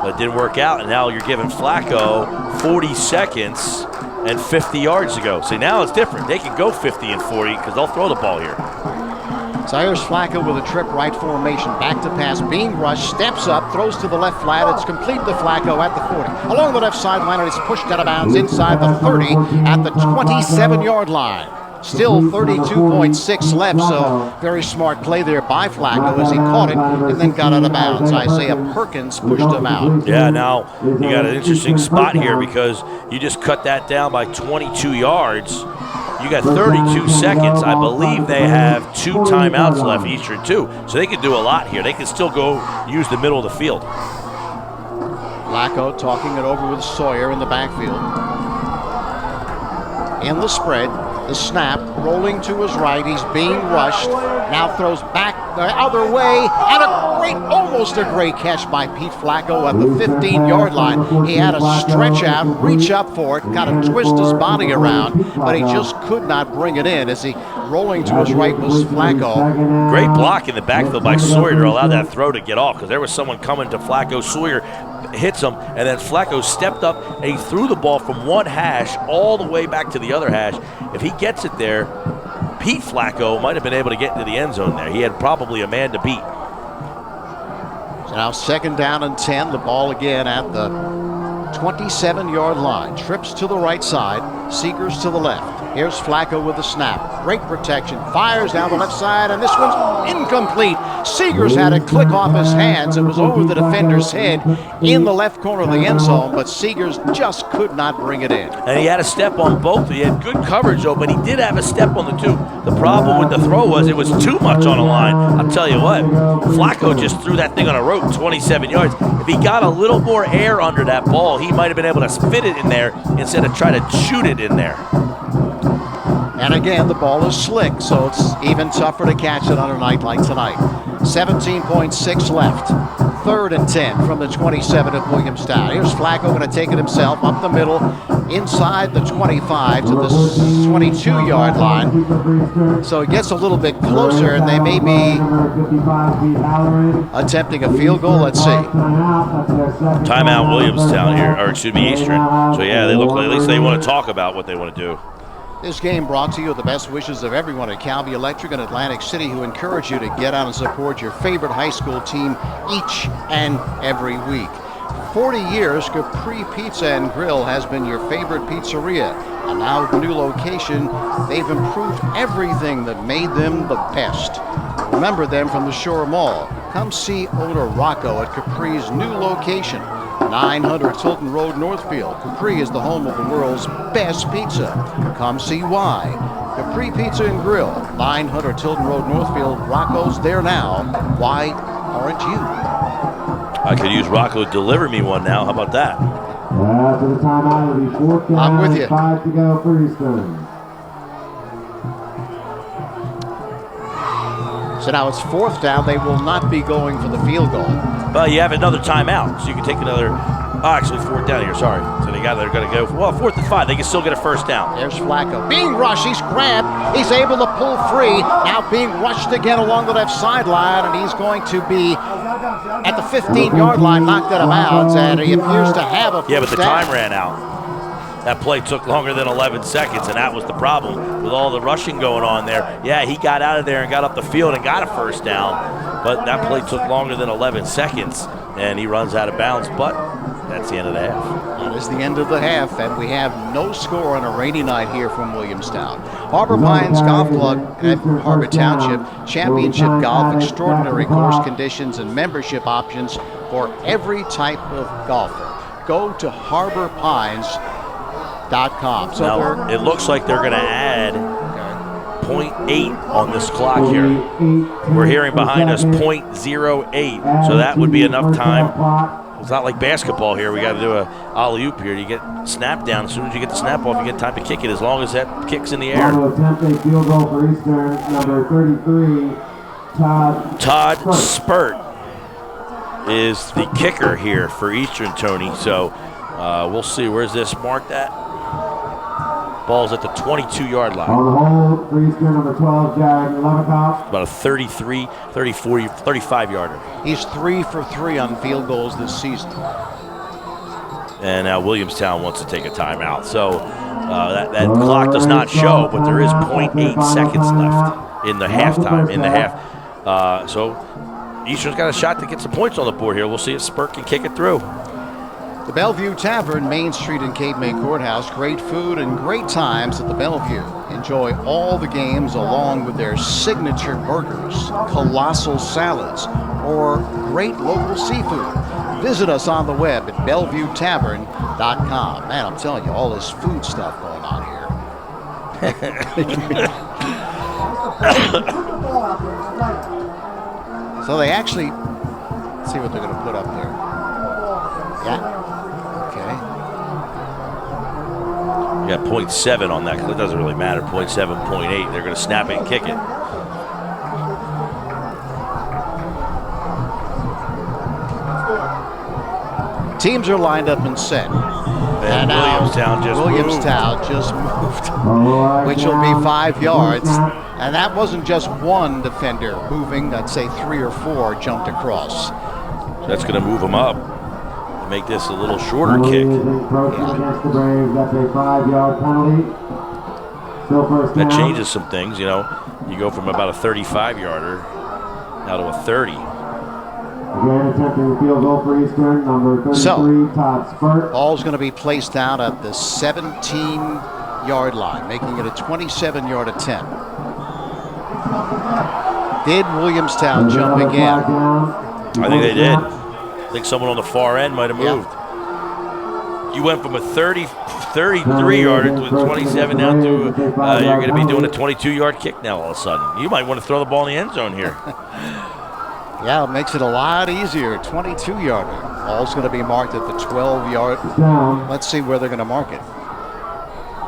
But it didn't work out, and now you're giving Flacco 40 seconds and 50 yards to go. See, now it's different. They can go 50 and 40 because they'll throw the ball here. Cyrus Flacco with a trip right formation. Back to pass, being rushed, steps up, throws to the left flat. It's complete to Flacco at the 40. Along the left sideline, and it's pushed out of bounds inside the 30 at the 27-yard line. Still 32.6 left, so very smart play there by Flacco as he caught it and then got out of bounds. Isaiah Perkins pushed him out. Yeah, now you got an interesting spot here because you just cut that down by 22 yards. You got 32 seconds. I believe they have 2 timeouts left, Eastern 2. So they can do a lot here. They can still go use the middle of the field. Flacco talking it over with Sawyer in the backfield. In the spread. The snap, rolling to his right, he's being rushed, now throws back the other way, and almost a great catch by Pete Flacco at the 15-yard line. He had to stretch out, reach up for it, got to twist his body around, but he just could not bring it in as he, rolling to his right was Flacco. Great block in the backfield by Sawyer to allow that throw to get off because there was someone coming to Flacco. Sawyer hits him, and then Flacco stepped up and he threw the ball from one hash all the way back to the other hash. If he gets it there, Pete Flacco might have been able to get into the end zone there. He had probably a man to beat. So now 2nd down and 10. The ball again at the 27-yard line. Trips to the right side, Seegers to the left. Here's Flacco with the snap. Great protection. Fires down the left side, and this one's incomplete. Seegers had it click off his hands. It was over the defender's head in the left corner of the end zone, but Seegers just could not bring it in. And he had a step on both. He had good coverage, though, but he did have a step on the 2. The problem with the throw was it was too much on the line. I'll tell you what, Flacco just threw that thing on a rope 27 yards. If he got a little more air under that ball, he might have been able to fit it in there instead of try to shoot it in there. And again, the ball is slick, so it's even tougher to catch it on a night like tonight. 17.6 left. 3rd and 10 from the 27 of Williamstown. Here's Flacco going to take it himself up the middle, inside the 25 to the 22-yard line. So it gets a little bit closer, and they may be attempting a field goal. Let's see. Timeout Williamstown here, or excuse me, Eastern. So yeah, they look like at least they want to talk about what they want to do. This game brought to you with the best wishes of everyone at Calvi Electric in Atlantic City, who encourage you to get out and support your favorite high school team each and every week. 40 years, Capri Pizza and Grill has been your favorite pizzeria. And now with the new location, they've improved everything that made them the best. Remember them from the Shore Mall. Come see owner Rocco at Capri's new location, 900 Tilton Road, Northfield. Capri is the home of the world's best pizza. Come see why. Capri Pizza and Grill, 900 Tilton Road, Northfield. Rocco's there now. Why aren't you? I could use Rocco to deliver me one now. How about that? After the timeout, it'll be 4th down, I'm with you. 5 to go for Eastern. So now it's 4th down. They will not be going for the field goal. Well, you have another timeout, so you can take another. Actually, 4th down here. Sorry. So they're going to go. 4th and 5. They can still get a first down. There's Flacco. Being rushed. He's grabbed. He's able to pull free. Now being rushed again along the left sideline, and he's going to be at the 15-yard line, knocked out of bounds, and he appears to have a first down. Yeah, but the time ran out. That play took longer than 11 seconds, and that was the problem with all the rushing going on there. Yeah, he got out of there and got up the field and got a first down, but that play took longer than 11 seconds, and he runs out of bounds, but that's the end of the half. And this is the end of the half, and we have no score on a rainy night here from Williamstown. Harbor Pines Golf Club at Harbor Township, championship golf, extraordinary course conditions and membership options for every type of golfer. Go to harborpines.com. So now, it looks like they're going to add 0.8 on this clock here. We're hearing behind us 0.08, so that would be enough time. It's not like basketball here. We got to do a alley-oop here. You get snap down. As soon as you get the snap off, you get time to kick it, as long as that kick's in the air. Field goal for Eastern, number 33, Todd Spurt is the kicker here for Eastern, Tony. So we'll see. Where's this marked at? Ball's at the 22-yard line. On the hold for Eastern, number 12, Jared Levikoff. About a 33, 34, 35-yarder. He's 3 for 3 on field goals this season. And now Williamstown wants to take a timeout. So that clock does not show, but there is 0.8 seconds left in the halftime. So Eastern's got a shot to get some points on the board here. We'll see if Spurt can kick it through. The Bellevue Tavern, Main Street in Cape May Courthouse. Great food and great times at the Bellevue. Enjoy all the games along with their signature burgers, colossal salads, or great local seafood. Visit us on the web at BellevueTavern.com. Man, I'm telling you, all this food stuff going on here. So they actually, let's see what they're going to put up there. Yeah. You got 0.7 on that, because it doesn't really matter. 0.7, 0.8. They're going to snap it and kick it. Teams are lined up and set. And Williamstown just moved, which will be 5 yards. And that wasn't just one defender moving. I'd say 3 or 4 jumped across. So that's going to move them up. Make this a little shorter kick. That changes some things, you know. You go from about a 35-yarder now to a 30. Again, attempting the field goal for Eastern, number 33, Todd Spurt. Ball's going to be placed out at the 17-yard line, making it a 27-yard attempt. Did Williamstown jump again? I think they did. I think someone on the far end might have moved. You went from a 33-yarder to a 27 down to you're going to be doing a 22-yard kick now all of a sudden. You might want to throw the ball in the end zone here. Yeah, it makes it a lot easier. 22-yarder. Ball's going to be marked at the 12-yard. Let's see where they're going to mark it.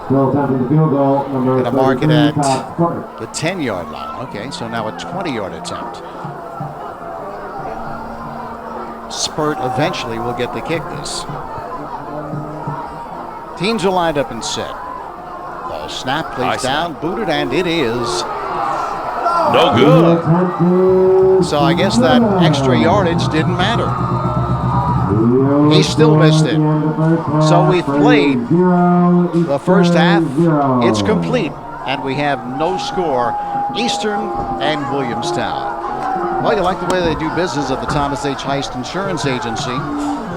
Still attempting the field goal. Going to mark it at the 10-yard line. Okay, so now a 20-yard attempt. Spurt eventually will get the kick this. Teams are lined up and set. Ball snapped, placed down, booted, and it is no good. So I guess that extra yardage didn't matter. He still missed it. So we've played the first half. It's complete, and we have no score. Eastern and Williamstown. Well, you like the way they do business at the Thomas H. Heist Insurance Agency.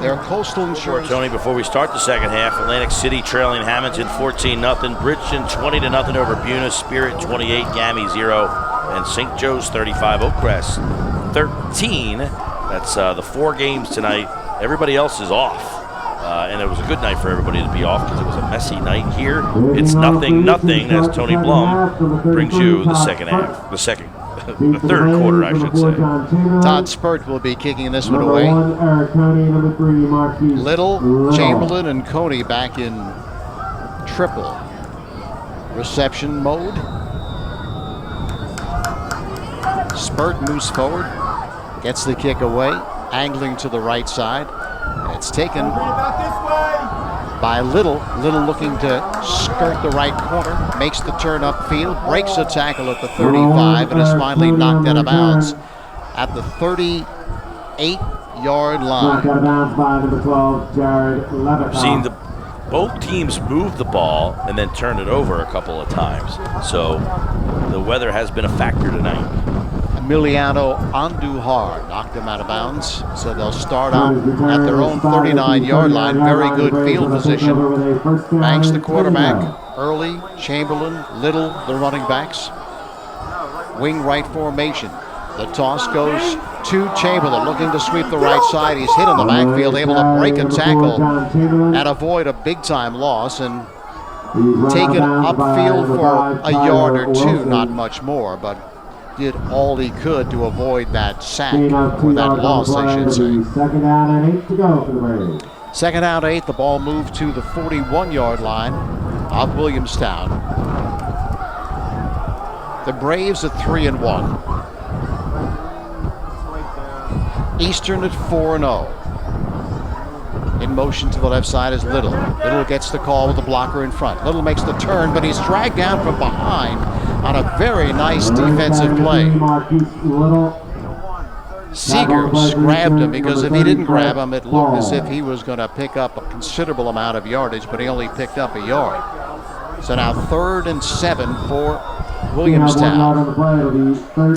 Their coastal insurance. Tony, before we start the second half, Atlantic City trailing Hamilton 14-0, Bridgeton 20-0 over Buna, Spirit 28, Gammy 0, and St. Joe's 35, Oakcrest 13. That's the 4 games tonight. Everybody else is off. And it was a good night for everybody to be off because it was a messy night here. It's 0-0 as Tony Blum brings you the second half. The third quarter, I should say. Todd Spurt will be kicking this one away. Little, Chamberlain, and Coney back in triple reception mode. Spurt moves forward, gets the kick away, angling to the right side. It's taken by Little. Little looking to skirt the right corner, makes the turn upfield, breaks a tackle at the 35, and is finally knocked out of bounds at the 38-yard line. I've seen both teams move the ball and then turn it over a couple of times. So the weather has been a factor tonight. Emiliano Andujar knocked him out of bounds. So they'll start out at their own 39-yard line. Very good field position. Banks the quarterback. Early, Chamberlain, Little, the running backs. Wing right formation. The toss goes to Chamberlain, looking to sweep the right side. He's hit in the backfield, able to break a tackle and avoid a big-time loss, and take it upfield for a yard or two, not much more, but did all he could to avoid that sack, or that loss, I should say. Second down and 8 to go for the Braves. Second down, 8. The ball moved to the 41-yard line of Williamstown. The Braves at 3-1. Eastern at 4-0. In motion to the left side is Little. Little gets the call with the blocker in front. Little makes the turn, but he's dragged down from behind on a very nice defensive play. Seegers grabbed him, because if he didn't grab him, it looked as if he was going to pick up a considerable amount of yardage, but he only picked up a yard. So now 3rd and 7 for Williamstown.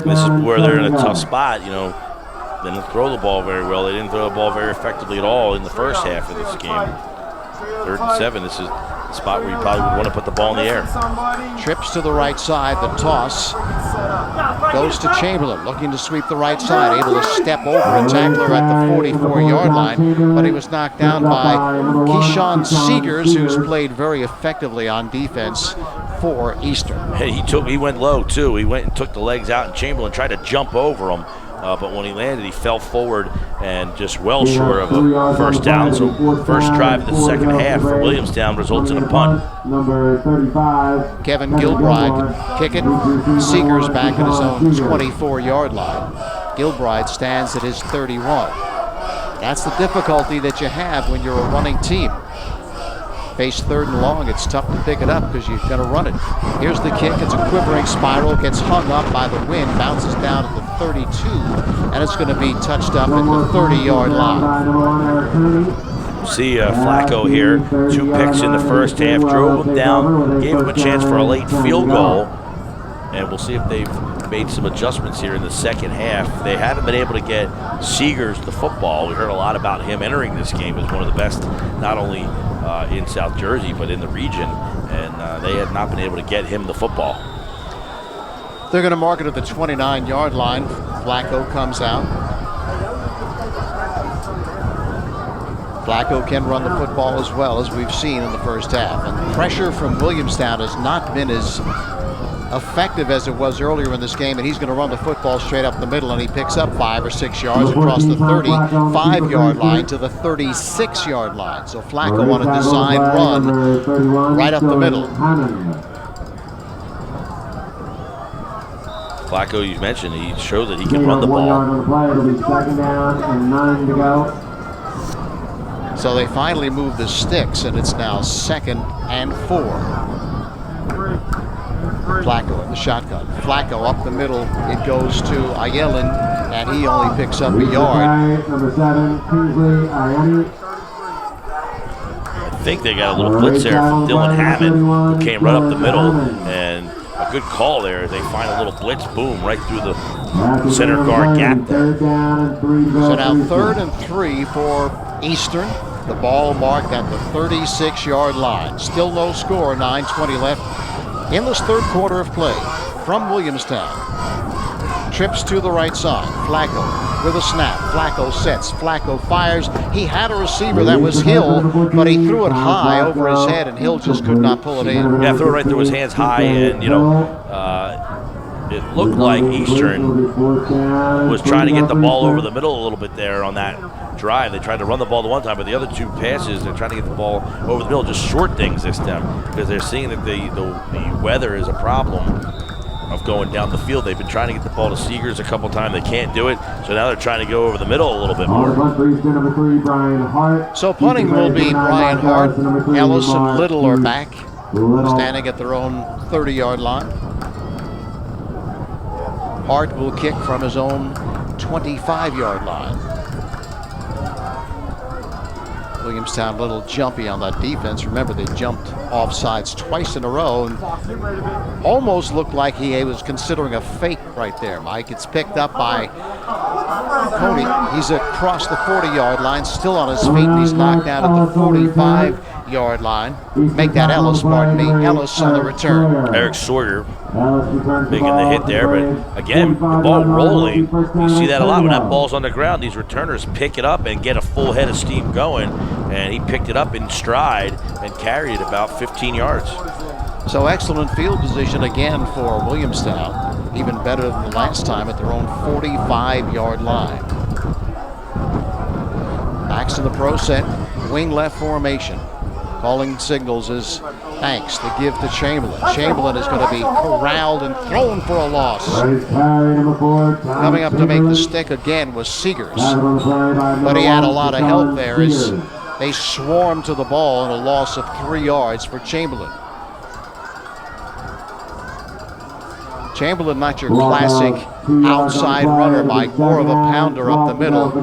This is where they're in a tough spot, you know. They didn't throw the ball very well. They didn't throw the ball very effectively at all in the first half of this game. 3rd and 7. This is the spot where you probably would want to put the ball in the air. Trips to the right side. The toss goes to Chamberlain, looking to sweep the right side, able to step over a tackler at the 44-yard line, but he was knocked down by Keyshawn Seegers, who's played very effectively on defense for Eastern. Hey, he went low too. He went and took the legs out, and Chamberlain tried to jump over him. But when he landed, he fell forward and just well short of a first down. So first drive of the second half for Williamstown results in a punt. Number 35. Kevin Gilbride kick it. Seegers back at his own 24-yard line. Gilbride stands at his 31. That's the difficulty that you have when you're a running team. Face 3rd and long, it's tough to pick it up because you've got to run it. Here's the kick. It's a quivering spiral, gets hung up by the wind, bounces down at the 32, and it's going to be touched up at the 30-yard line. See Flacco here, 2 picks in the first half, drove him down, gave him a chance for a late field goal, and we'll see if they've made some adjustments here in the second half. They haven't been able to get Seegers the football. We heard a lot about him entering this game as one of the best, not only in South Jersey, but in the region, and they have not been able to get him the football. They're going to mark it at the 29-yard line. Flacco comes out. Flacco can run the football as well, as we've seen in the first half. And pressure from Williamstown has not been as effective as it was earlier in this game, and he's going to run the football straight up the middle, and he picks up 5 or 6 yards across the 35-yard line to the 36-yard line. So Flacco on a design run right up the middle. Flacco, you mentioned, he showed that he can run the ball. Second down and 9 to go. So they finally move the sticks, and it's now 2nd and 4. Flacco in the shotgun. Flacco up the middle. It goes to Ayelin, and he only picks up a yard. Number 7, Kingsley Ayani. I think they got a little blitz there from Dylan Hammond, who came right up the middle, and a good call there. They find a little blitz, boom, right through the center guard gap there. So now 3rd and 3 for Eastern. The ball marked at the 36-yard line. Still no score, 9:20 left in this 3rd quarter of play from Williamstown. Trips to the right side. Flacco with a snap. Flacco sets. Flacco fires. He had a receiver, that was Hill, but he threw it high over his head, and Hill just could not pull it in. Yeah, threw it right through his hands high, and, you know, it looked like Eastern was trying to get the ball over the middle a little bit there on that drive. They tried to run the ball the one time, but the other 2 passes, they're trying to get the ball over the middle, just short things this time, because they're seeing that the weather is a problem of going down the field. They've been trying to get the ball to Seegers a couple times. They can't do it, so now they're trying to go over the middle a little bit more. So punting will be Brian Hart. Ellis and Little are back, standing at their own 30-yard line. Hart will kick from his own 25-yard line. Williamstown a little jumpy on that defense. Remember, they jumped offsides twice in a row and almost looked like he was considering a fake right there, Mike. It's picked up by Cody. He's across the 40-yard line, still on his feet, and he's knocked out at the 45-yard line. Make that Ellis, pardon me. Ellis on the return. Eric Sawyer making the hit there, but again, the ball rolling. You see that a lot when that ball's on the ground. These returners pick it up and get a full head of steam going, and he picked it up in stride and carried it about 15 yards. So excellent field position again for Williamstown, even better than the last time at their own 45-yard line. Backs to the pro set, wing left formation. Calling signals is Banks, the give to Chamberlain. Chamberlain is going to be corralled and thrown for a loss. Coming up to make the stick again was Seegers, but he had a lot of help there as they swarmed to the ball and a loss of 3 yards for Chamberlain. Chamberlain, not your classic outside runner, Mike, more of a pounder up the middle.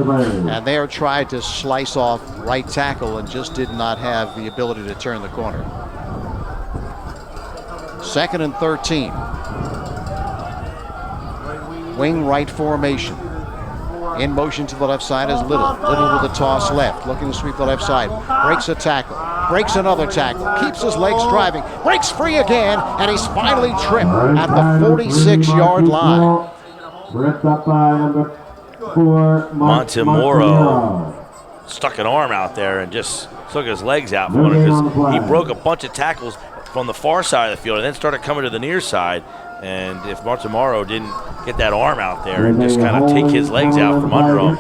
And they tried to slice off right tackle and just did not have the ability to turn the corner. 2nd and 13. Wing right formation. In motion to the left side is Little. Little with a toss left, looking to sweep the left side. Breaks a tackle, breaks another tackle, keeps his legs driving, breaks free again, and he's finally tripped at the 46-yard line. Ripped up by number 4, Montemoro stuck an arm out there and just took his legs out from under because he broke a bunch of tackles from the far side of the field and then started coming to the near side. And if Montemoro didn't get that arm out there and just kind of take his legs out from under him.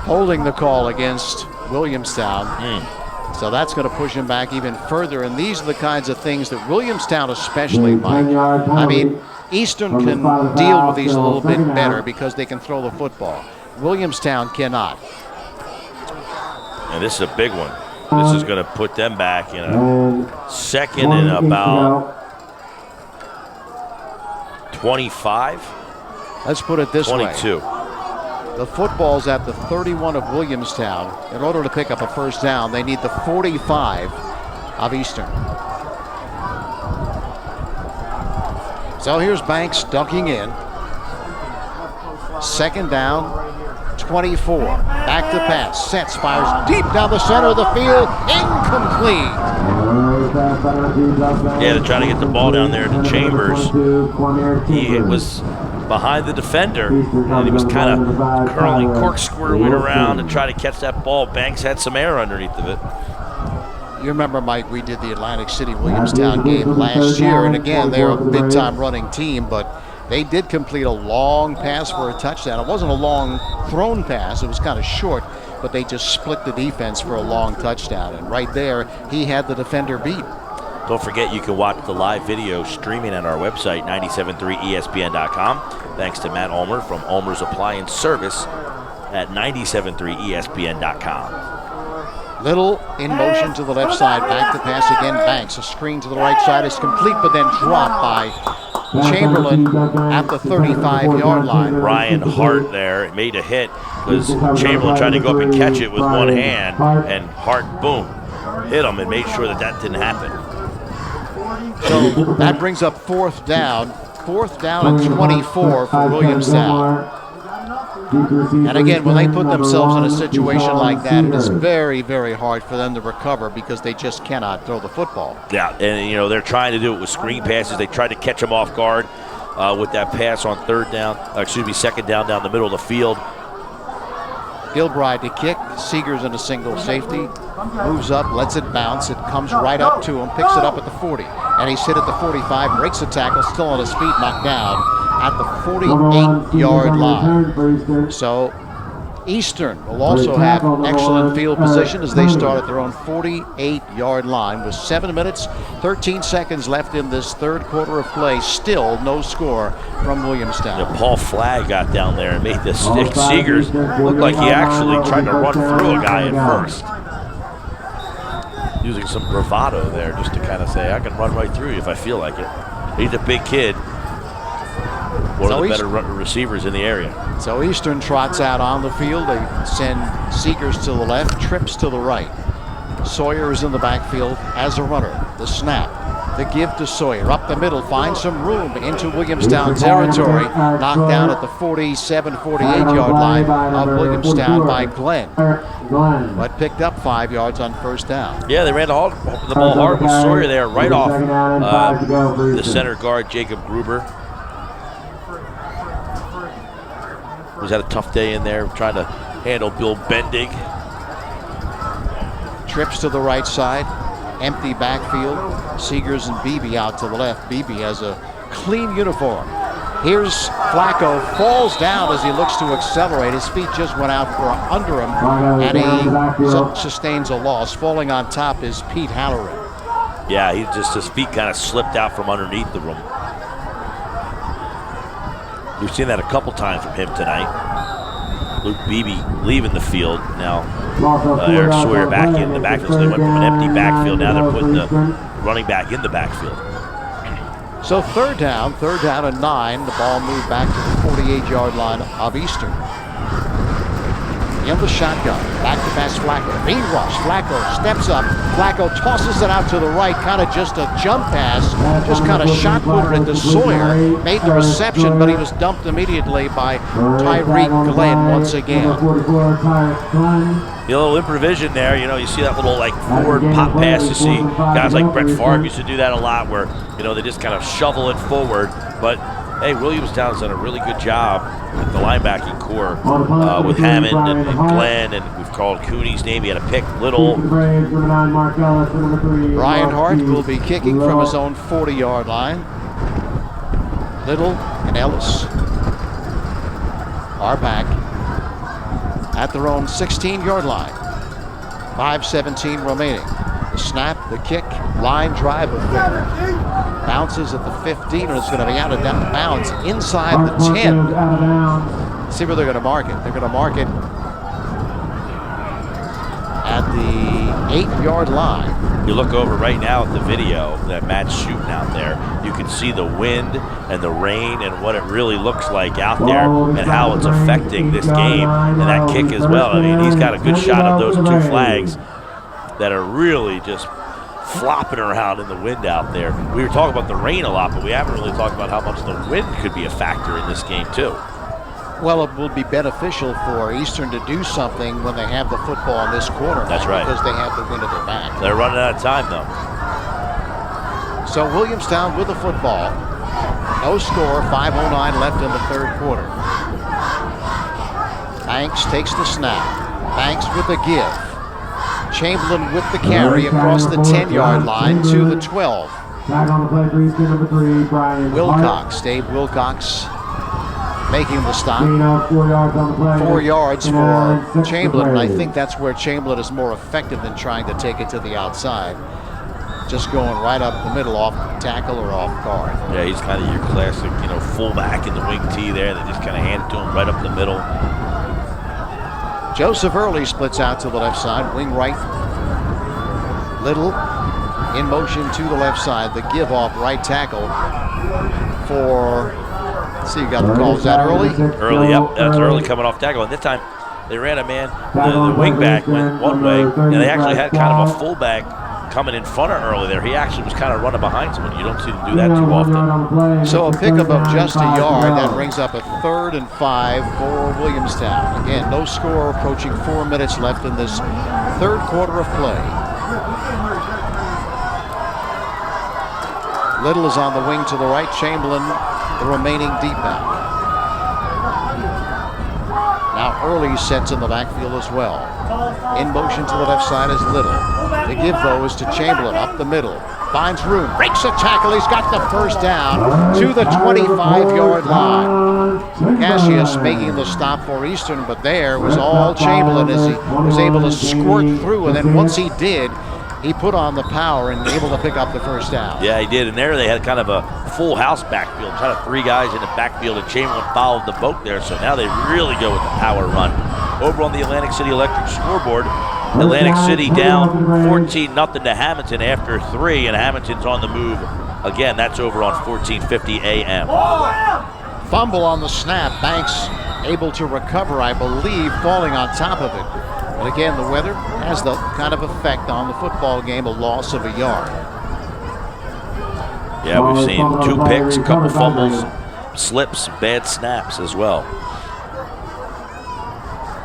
Holding the call against Williamstown. So that's going to push him back even further. And these are the kinds of things that Williamstown especially, Mike. I mean, Eastern can deal with these a little bit better because they can throw the football. Williamstown cannot. And this is a big one. This is going to put them back in a second and about 25. Let's put it this 22. way. The football's at the 31 of Williamstown. In order to pick up a first down, they need the 45 of Eastern. So here's Banks dunking in. 2nd down, 24. Back to pass. Sets, fires deep down the center of the field. Incomplete. Yeah, they're trying to get the ball down there to Chambers. He was behind the defender, and he was kind of curling, corkscrewing around to try to catch that ball. Banks had some air underneath of it. You remember, Mike, we did the Atlantic City-Williamstown game last year, and again, they're a big-time running team, but they did complete a long pass for a touchdown. It wasn't a long thrown pass. It was kind of short, but they just split the defense for a long touchdown. And right there, he had the defender beat. Don't forget, you can watch the live video streaming on our website, 973ESPN.com. Thanks to Matt Ulmer from Ulmer's Appliance Service at 973ESPN.com. Little in motion to the left side. Back to pass again. Banks. A screen to the right side is complete, but then dropped by Chamberlain at the 35-yard line. Ryan Hart there made a hit because Chamberlain tried to go up and catch it with one hand, and Hart, boom, hit him and made sure that that didn't happen. So that brings up 4th down. 4th down and 24 for Williamstown. And again, when they put themselves in a situation like that, it is very, very hard for them to recover because they just cannot throw the football. Yeah, and you know, they're trying to do it with screen passes. They tried to catch them off guard with that pass on 2nd down down the middle of the field. Gilbride to kick. Seegers in a single safety. Moves up, lets it bounce. It comes right up to him, picks it up at the 40. And he's hit at the 45, breaks a tackle, still on his feet, knocked down at the 48-yard line. So Eastern will also have excellent field position as they start at their own 48-yard line with 7 minutes, 13 seconds left in this 3rd quarter of play. Still no score from Williamstown. Yeah, Paul Flagg got down there and made the stick. Seegers looked like he actually tried to run through a guy at first. Using some bravado there just to kind of say, I can run right through you if I feel like it. He's a big kid. One of the better receivers in the area. So Eastern trots out on the field. They send Seegers to the left, Trips to the right. Sawyer is in the backfield as a runner. The snap, the give to Sawyer. Up the middle, finds some room into Williamstown territory. Knocked down at the 47, 48-yard line of Williamstown by Glenn. But picked up 5 yards on first down. Yeah, they ran the ball hard with Sawyer there, right off the center guard, Jacob Gruber. Was had a tough day in there trying to handle Bill Bendig. Trips to the right side, empty backfield. Seegers and Beebe out to the left. Beebe has a clean uniform. Here's Flacco, falls down as he looks to accelerate. His feet just went out under him, and he sustains a loss. Falling on top is Pete Halloran. Yeah, his feet kind of slipped out from underneath the room. We've seen that a couple times from him tonight. Luke Beebe leaving the field. Now Eric Sawyer back in the backfield. So they went from an empty backfield. Now they're putting the running back in the backfield. So third down and 9. The ball moved back to the 48-yard line of Eastern. In the shotgun, back to pass Flacco. V-rush, Flacco steps up. Flacco tosses it out to the right, kind of just a jump pass. Just kind of shot put it into Sawyer. Made the reception, but he was dumped immediately by Tyreek Glenn once again. A little improvision there. You know, you see that little like forward pop pass. You see guys like Brett Favre used to do that a lot where, you know, they just kind of shovel it forward. But hey, Williamstown's done a really good job with the linebacking core with Hammond and Glenn, and we've called Cooney's name. He had a pick, Little. Brian Hart will be kicking from his own 40-yard line. Little and Ellis are back at their own 16-yard line. 5:17 remaining. The snap, the kick, line drive of bounces at the 15, and it's going to be out of bounds inside the 10. See where they're going to mark it. They're going to mark it at the 8-yard line. You look over right now at the video that Matt's shooting out there. You can see the wind and the rain and what it really looks like out there and how it's affecting this game and that kick as well. I mean, he's got a good shot of those 2 flags that are really just flopping around in the wind out there. We were talking about the rain a lot, but we haven't really talked about how much the wind could be a factor in this game too. Well, it will be beneficial for Eastern to do something when they have the football in this quarter. That's right. Because they have the wind at their back. They're running out of time though. So Williamstown with the football. No score, 5:09 left in the third quarter. Banks takes the snap. Banks with the give. Chamberlain with the carry across the 10-yard line to the 12. Wilcox, Dave Wilcox making the stop. 4 yards for Chamberlain, and I think that's where Chamberlain is more effective than trying to take it to the outside. Just going right up the middle off tackle or off guard. Yeah, he's kind of your classic, you know, fullback in the wing tee there. They just kind of hand it to him right up the middle. Joseph Early splits out to the left side, wing right. Little in motion to the left side. The give off right tackle for, let's see, you got the call. Is that Early? Early, yep. That's Early coming off tackle. And this time they ran a man. The wing back went one way, and they actually had kind of a fullback coming in front of Early there. He actually was kind of running behind someone. You don't see them do that too often. So a pickup of just a yard. That brings up a 3rd and 5 for Williamstown. Again, no score, approaching 4 minutes left in this third quarter of play. Little is on the wing to the right. Chamberlain, the remaining deep back. Now Early sets in the backfield as well. In motion to the left side is Little. The give, though, is to Chamberlain up the middle. Finds room, breaks a tackle. He's got the first down to the 25-yard line. Cassius making the stop for Eastern, but there was all Chamberlain as he was able to squirt through. And then once he did, he put on the power and able to pick up the first down. Yeah, he did. And there they had kind of a full house backfield. Kind of 3 guys in the backfield, and Chamberlain followed the boat there. So now they really go with the power run. Over on the Atlantic City Electric scoreboard, Atlantic City down 14-0 to Hamilton after 3, and Hamilton's on the move. Again, that's over on 1450 AM. Fumble on the snap. Banks able to recover, I believe, falling on top of it. But again, the weather has the kind of effect on the football game, a loss of a yard. Yeah, we've seen 2 picks, a couple fumbles, slips, bad snaps as well.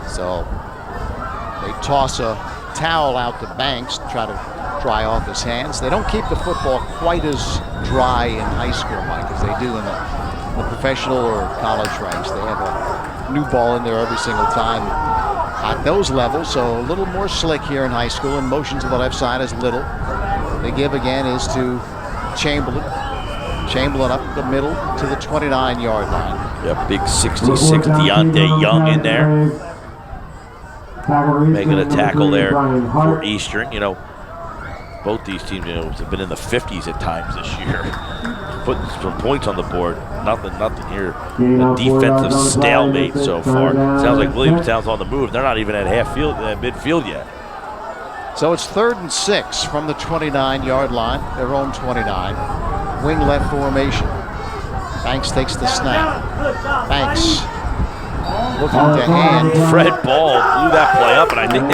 So they toss a towel out to Banks to try to dry off his hands. They don't keep the football quite as dry in high school, Mike, as they do in the professional or college ranks. They have a new ball in there every single time at those levels, so a little more slick here in high school, and motion to the left side is Little. The give again is to Chamberlain. Chamberlain up the middle to the 29-yard line. Yeah, big 66 Deontay Young in there, making a tackle there for Eastern. You know, both these teams, you know, have been in the 50s at times this year, putting some points on the board. Nothing here. A defensive stalemate so far. Sounds like Williamstown's on the move. They're not even at midfield yet. So it's 3rd and 6 from the 29-yard line, their own 29. Wing left formation. Banks takes the snap. Banks looking to hand. Fred Ball blew that play up, and I think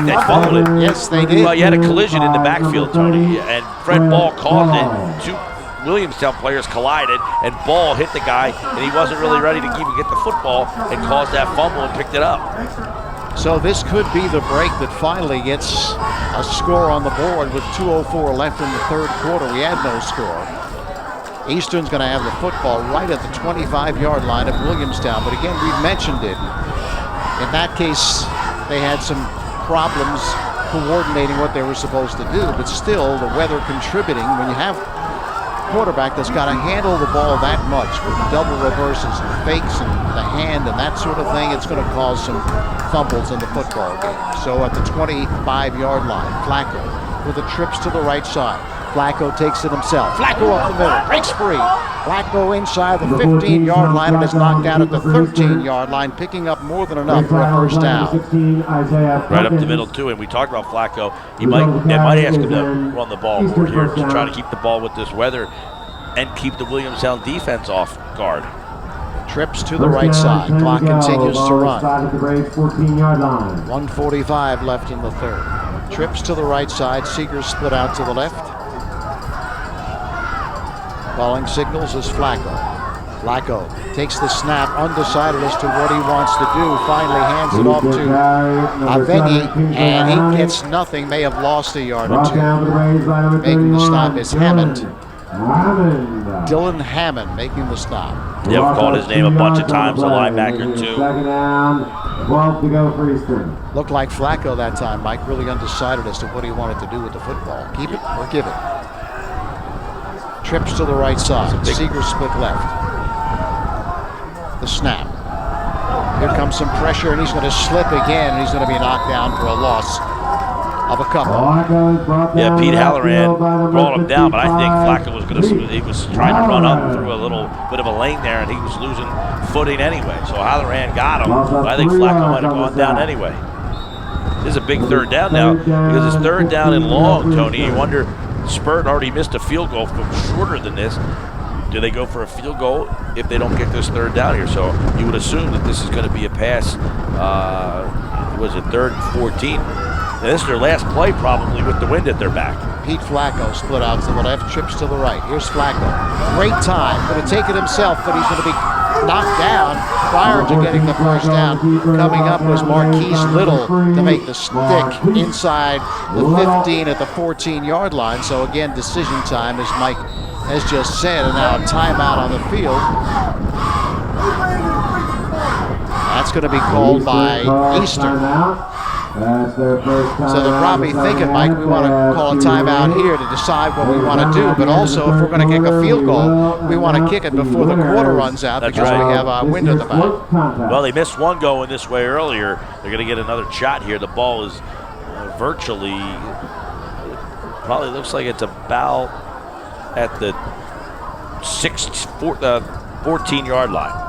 they fumbled it. Yes, they did. Well, you had a collision in the backfield, Tony, and Fred Ball caused it. 2 Williamstown players collided, and Ball hit the guy, and he wasn't really ready to even get the football and caused that fumble and picked it up. So this could be the break that finally gets a score on the board with 2:04 left in the 3rd quarter. We had no score. Eastern's going to have the football right at the 25-yard line of Williamstown. But again, we've mentioned it. In that case, they had some problems coordinating what they were supposed to do. But still, the weather contributing. When you have a quarterback that's got to handle the ball that much with double reverses and fakes and the hand and that sort of thing, it's going to cause some fumbles in the football game. So at the 25-yard line, Flacco with the trips to the right side. Flacco takes it himself. Flacco up the middle, breaks free. Flacco inside the 15-yard line and is knocked out at the 13-yard line, picking up more than enough for a first down. Right up the middle too, and we talked about Flacco. They might ask him to run the ball more here to try to keep the ball with this weather and keep the Williamstown defense off guard. Trips to the right side. Clock continues to run. 1:45 left in the 3rd. Trips to the right side. Seegers split out to the left. Calling signals is Flacco. Flacco takes the snap, undecided as to what he wants to do. Finally hands it off to Aveni, and he gets nothing. May have lost a yard or 2. Making the stop is Hammond. Dylan Hammond making the stop. Yeah, we've called his name a bunch of times, the linebacker too. 12 to go for Eastern. Looked like Flacco that time, Mike, really undecided as to what he wanted to do with the football. Keep it or give it. Trips to the right side. Seegers split left. The snap. Here comes some pressure, and he's going to slip again, and he's going to be knocked down for a loss of a couple. Yeah, Pete Halloran brought him down, but I think Flacco was he was trying to run up through a little bit of a lane there, and he was losing footing anyway. So Halloran got him, but I think Flacco might have gone down anyway. This is a big 3rd down now, because it's 3rd down and long, Tony. You wonder, Spurt already missed a field goal from shorter than this. Do they go for a field goal if they don't get this 3rd down here? So you would assume that this is going to be a pass. Was it 3rd and 14? And this is their last play probably with the wind at their back. Pete Flacco split out to the left, trips to the right. Here's Flacco. Great time. Going to take it himself, but he's going to be knocked down prior to getting the first down. Coming up was Marquise Little to make the stick inside the 15 at the 14-yard line. So again, decision time, as Mike has just said, and now a timeout on the field. That's going to be called by Eastern. So they're probably thinking, Mike, we want to call a timeout here to decide what we want to do, but also if we're going to kick a field goal, we want to kick it before the quarter runs out. That's because right. We have a wind in the back. Well, they missed one going this way earlier. They're going to get another shot here. The ball is virtually, probably looks like it's about at the 14-yard line.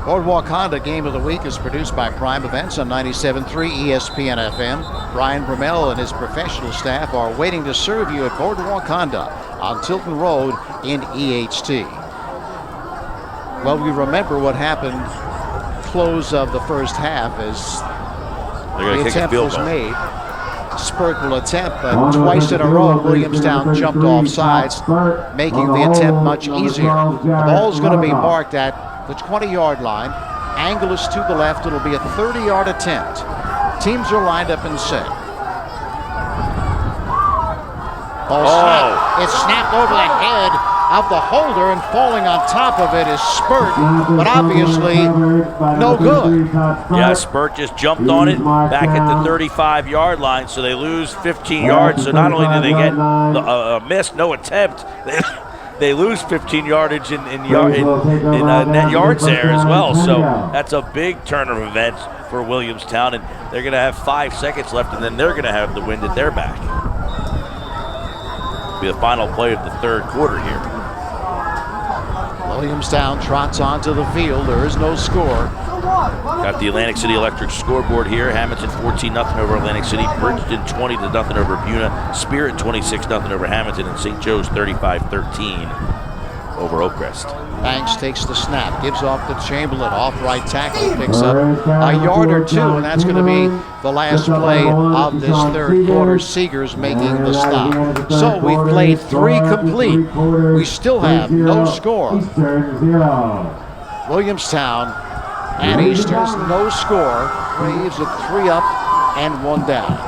Boardwalk Honda Game of the Week is produced by Prime Events on 97.3 ESPN FM. Brian Brummel and his professional staff are waiting to serve you at Boardwalk Honda on Tilton Road in EHT. Well, we remember what happened close of the first half as the attempt was made. Spurt will attempt, but twice in a row, Williamstown jumped off sides, making the attempt much easier. The ball's going to be marked at the 20-yard line. Angle is to the left. It'll be a 30-yard attempt. Teams are lined up and set. Ball snapped. It's snapped over the head of the holder, and falling on top of it is Spurt, but obviously no good. Yeah, Spurt just jumped on it back at the 35-yard line, so they lose 15 yards. So not only do they get a miss, no attempt, they lose 15 yardage in net yards there as well. So that's a big turn of events for Williamstown, and they're going to have 5 seconds left, and then they're going to have the wind at their back. Be the final play of the third quarter here. Williamstown trots onto the field. There is no score. Got the Atlantic City Electric scoreboard here. Hamilton 14-0 over Atlantic City. Bridgeton 20-0 over Buna. Spirit 26-0 over Hamilton. And St. Joe's 35-13 over Oakcrest. Banks takes the snap, gives off to Chamberlain. Off right tackle, picks up a yard or two, and that's going to be the last play of this third quarter. Seegers making the stop. So we've played 3 complete. We still have no score. Williamstown and Eastern's no score leaves it 3 up and 1 down.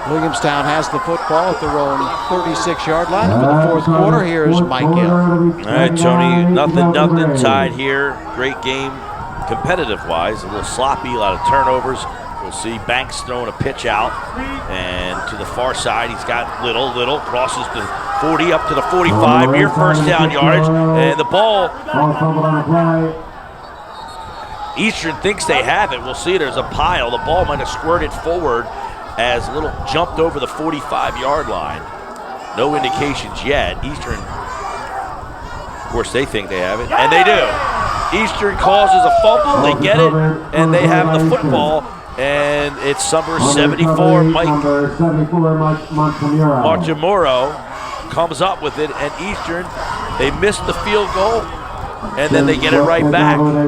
Williamstown has the football at their own 36-yard line for the fourth quarter. Here's Mike Gill. All right, Tony, nothing tied here. Great game competitive-wise. A little sloppy, a lot of turnovers. We'll see Banks throwing a pitch out. And to the far side, he's got Little crosses the 40 up to the 45. Near first down yardage. And the ball, Eastern thinks they have it. We'll see. There's a pile. The ball might have squirted forward as Little jumped over the 45-yard line. No indications yet. Eastern, of course, they think they have it, and they do. Eastern causes a fumble, they get it, and they have the football, and it's number 74, Mike Martimuro comes up with it, and Eastern, they missed the field goal, and then they get it right back. I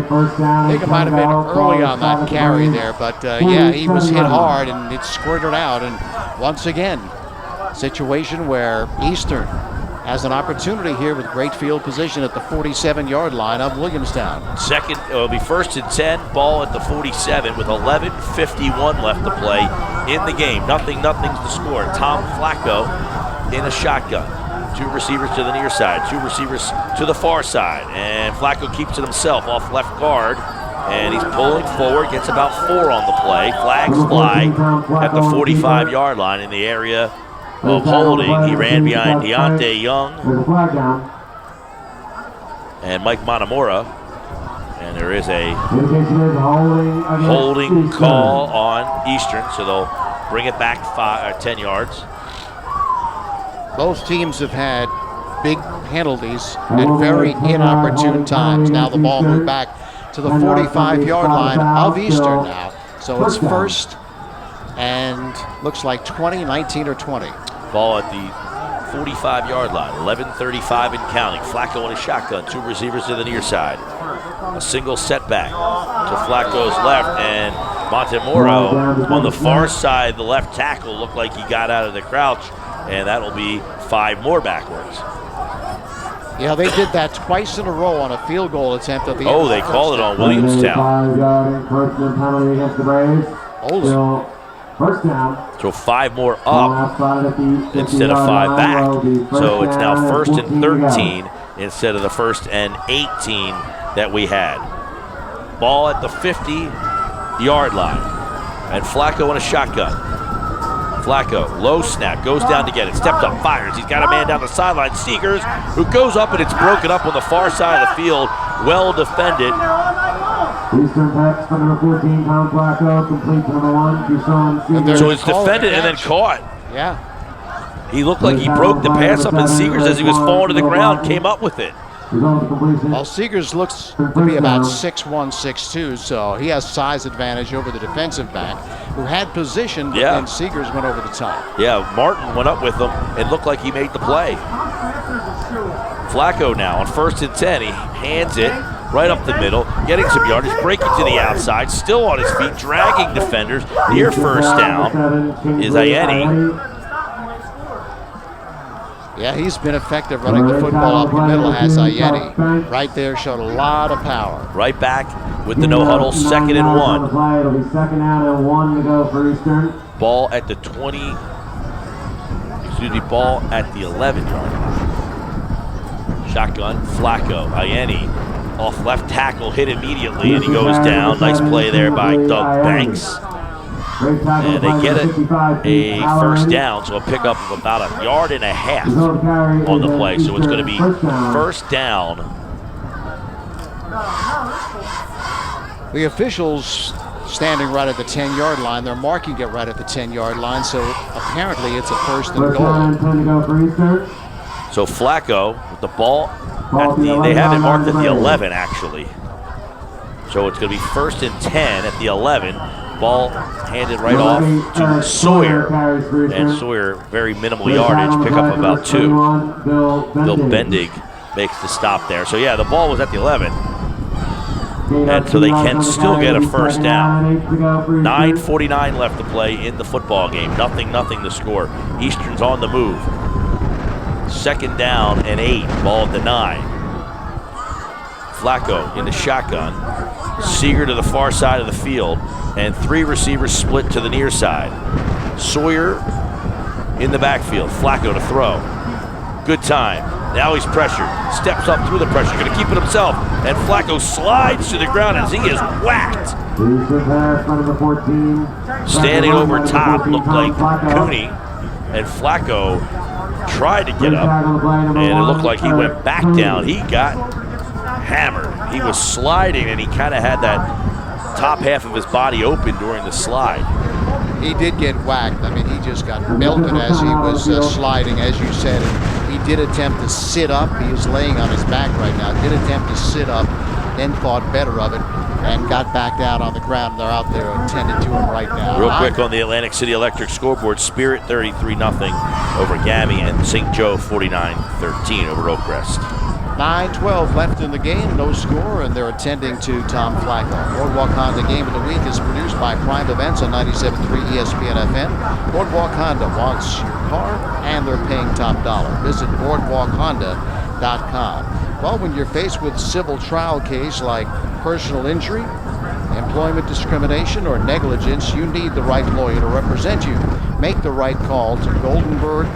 think it might have been early on that carry there, but yeah, he was hit hard and it squirted out. And once again, situation where Eastern has an opportunity here with great field position at the 47-yard line of Williamstown. Second, it'll be 1st and 10, ball at the 47 with 11:51 left to play in the game. Nothing's the score. Tom Flacco in a shotgun. 2 receivers to the near side, 2 receivers to the far side, and Flacco keeps it himself off left guard, and he's pulling forward, gets about 4 on the play. Flags fly at the 45-yard line in the area of holding. He ran behind Deontay Young and Mike Montemora, and there is a holding call on Eastern, so they'll bring it back 10 yards. Both teams have had big penalties at very inopportune times. Now the ball moved back to the 45-yard line of Eastern now. So it's 1st and looks like 20, 19 or 20. Ball at the 45-yard line, 11:35 and counting. Flacco in a shotgun, 2 receivers to the near side. A single setback to Flacco's left, and Montemuro on the far side, the left tackle looked like he got out of the crouch, and that'll be 5 more backwards. Yeah, they did that twice in a row on a field goal attempt at the end. Oh, they called it on Williamstown. First down. So 5 more up instead of 5 back. So it's now 1st and 13 instead of the 1st and 18 that we had. Ball at the 50-yard line. And Flacco in a shotgun. Flacco, low snap, goes down to get it, stepped up, fires. He's got a man down the sideline, Seegers, who goes up and it's broken up on the far side of the field. Well defended. Eastern pass for number 14, Tom Flacco, complete to number 1, So it's defended and then caught. Yeah. He looked like he broke the pass up, and Seegers, as he was falling to the ground, came up with it. Well, Seegers looks to be about 6'1", 6'2", so he has size advantage over the defensive back, who had position, but then Seegers went over the top. Yeah, Martin went up with him and looked like he made the play. Flacco now on 1st and 10. He hands it right up the middle, getting some yardage, breaking to the outside, still on his feet, dragging defenders. Near first down is Ayeni. Yeah, he's been effective running the football up the middle, has Ayeni. Right there, showed a lot of power. Right back with the no huddle, 2nd and 1. It'll be 2nd down and 1 to go for Eastern. Ball at the 20, ball at the 11-yard line. Shotgun, Flacco, Ayeni off left tackle, hit immediately, and he goes down. Nice play there by Doug Banks. And they get it a first down, so a pickup of about 1.5 yards on the play. So it's going to be first down. The officials standing right at the 10-yard line. They're marking it right at the 10-yard line, so apparently it's a first and goal. So Flacco with the ball at they have it marked at the 11 actually. So it's going to be 1st and 10 at the 11. Ball handed right off to Sawyer, and Sawyer very minimal yardage, pick up about 2. Bill Bendig makes the stop there. So yeah, the ball was at the 11. And so they can still get a first down. 9:49 left to play in the football game. Nothing the score. Eastern's on the move. 2nd down and 8. Ball at the 9. Flacco in the shotgun. Seeger to the far side of the field. And 3 receivers split to the near side. Sawyer in the backfield. Flacco to throw. Good time. Now he's pressured. Steps up through the pressure. Going to keep it himself. And Flacco slides to the ground as he is whacked. Standing over top looked like Cooney. And Flacco tried to get up. And it looked like he went back down. He got hammered. He was sliding and he kind of had that top half of his body open during the slide. He did get whacked. I mean, he just got melted as he was sliding, as you said. He did attempt to sit up. He is laying on his back right now. Did attempt to sit up, then thought better of it, and got back down on the ground. They're out there attending to him right now. Real quick on the Atlantic City Electric scoreboard, Spirit 33-0 over Gammy, and St. Joe 49-13 over Oakrest. 9:12 left in the game, no score, and they're attending to Tom Flacco. Boardwalk Honda Game of the Week is produced by Prime Events on 97.3 ESPN FM. Boardwalk Honda wants your car, and they're paying top dollar. Visit boardwalkhonda.com. Well, when you're faced with a civil trial case like personal injury, employment discrimination, or negligence, you need the right lawyer to represent you. Make the right call to Goldenberg,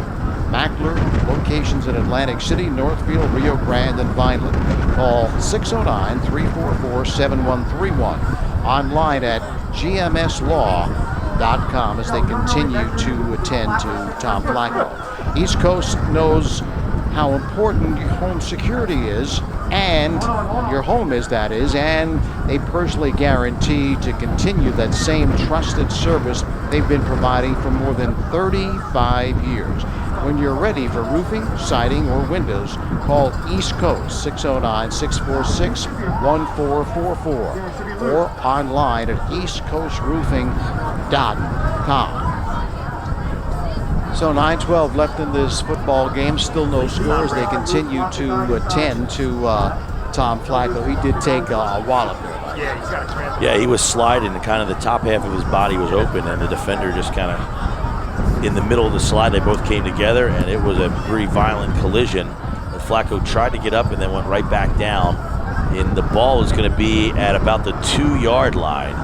Mackler, locations in Atlantic City, Northfield, Rio Grande, and Vineland. Call 609-344-7131. Online at gmslaw.com as they continue to attend to Tom Flacco. East Coast knows how important your home security is, and your home is, that is, and they personally guarantee to continue that same trusted service they've been providing for more than 35 years. When you're ready for roofing, siding, or windows, call East Coast 609-646-1444 or online at eastcoastroofing.com. So 9:12 left in this football game, still no scores. They continue to attend to Tom Flacco. He did take a wallop there. Yeah, he was sliding, and kind of the top half of his body was open, and the defender just kind of in the middle of the slide. They both came together, and it was a pretty violent collision. And Flacco tried to get up and then went right back down. And the ball is going to be at about the 2-yard line.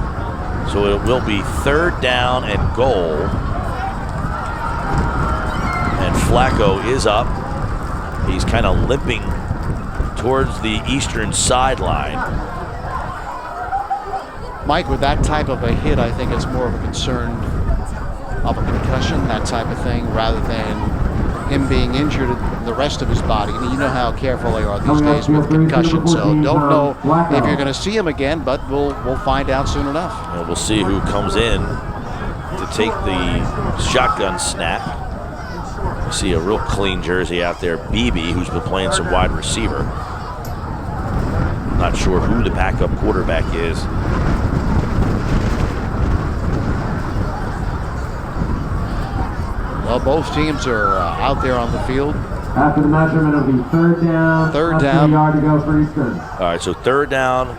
So it will be 3rd down and goal. And Flacco is up. He's kind of limping towards the eastern sideline. Mike, with that type of a hit, I think it's more of a concern of a concussion, that type of thing, rather than him being injured in the rest of his body. You know how careful they are these days with concussion, so don't know if you're going to see him again, but we'll find out soon enough. And we'll see who comes in to take the shotgun snap. You see a real clean jersey out there, Beebe, who's been playing some wide receiver. Not sure who the backup quarterback is. Well, both teams are out there on the field. After the measurement, it'll be third down. Third Up down. 3 yard to go for Eastern. All right, so 3rd down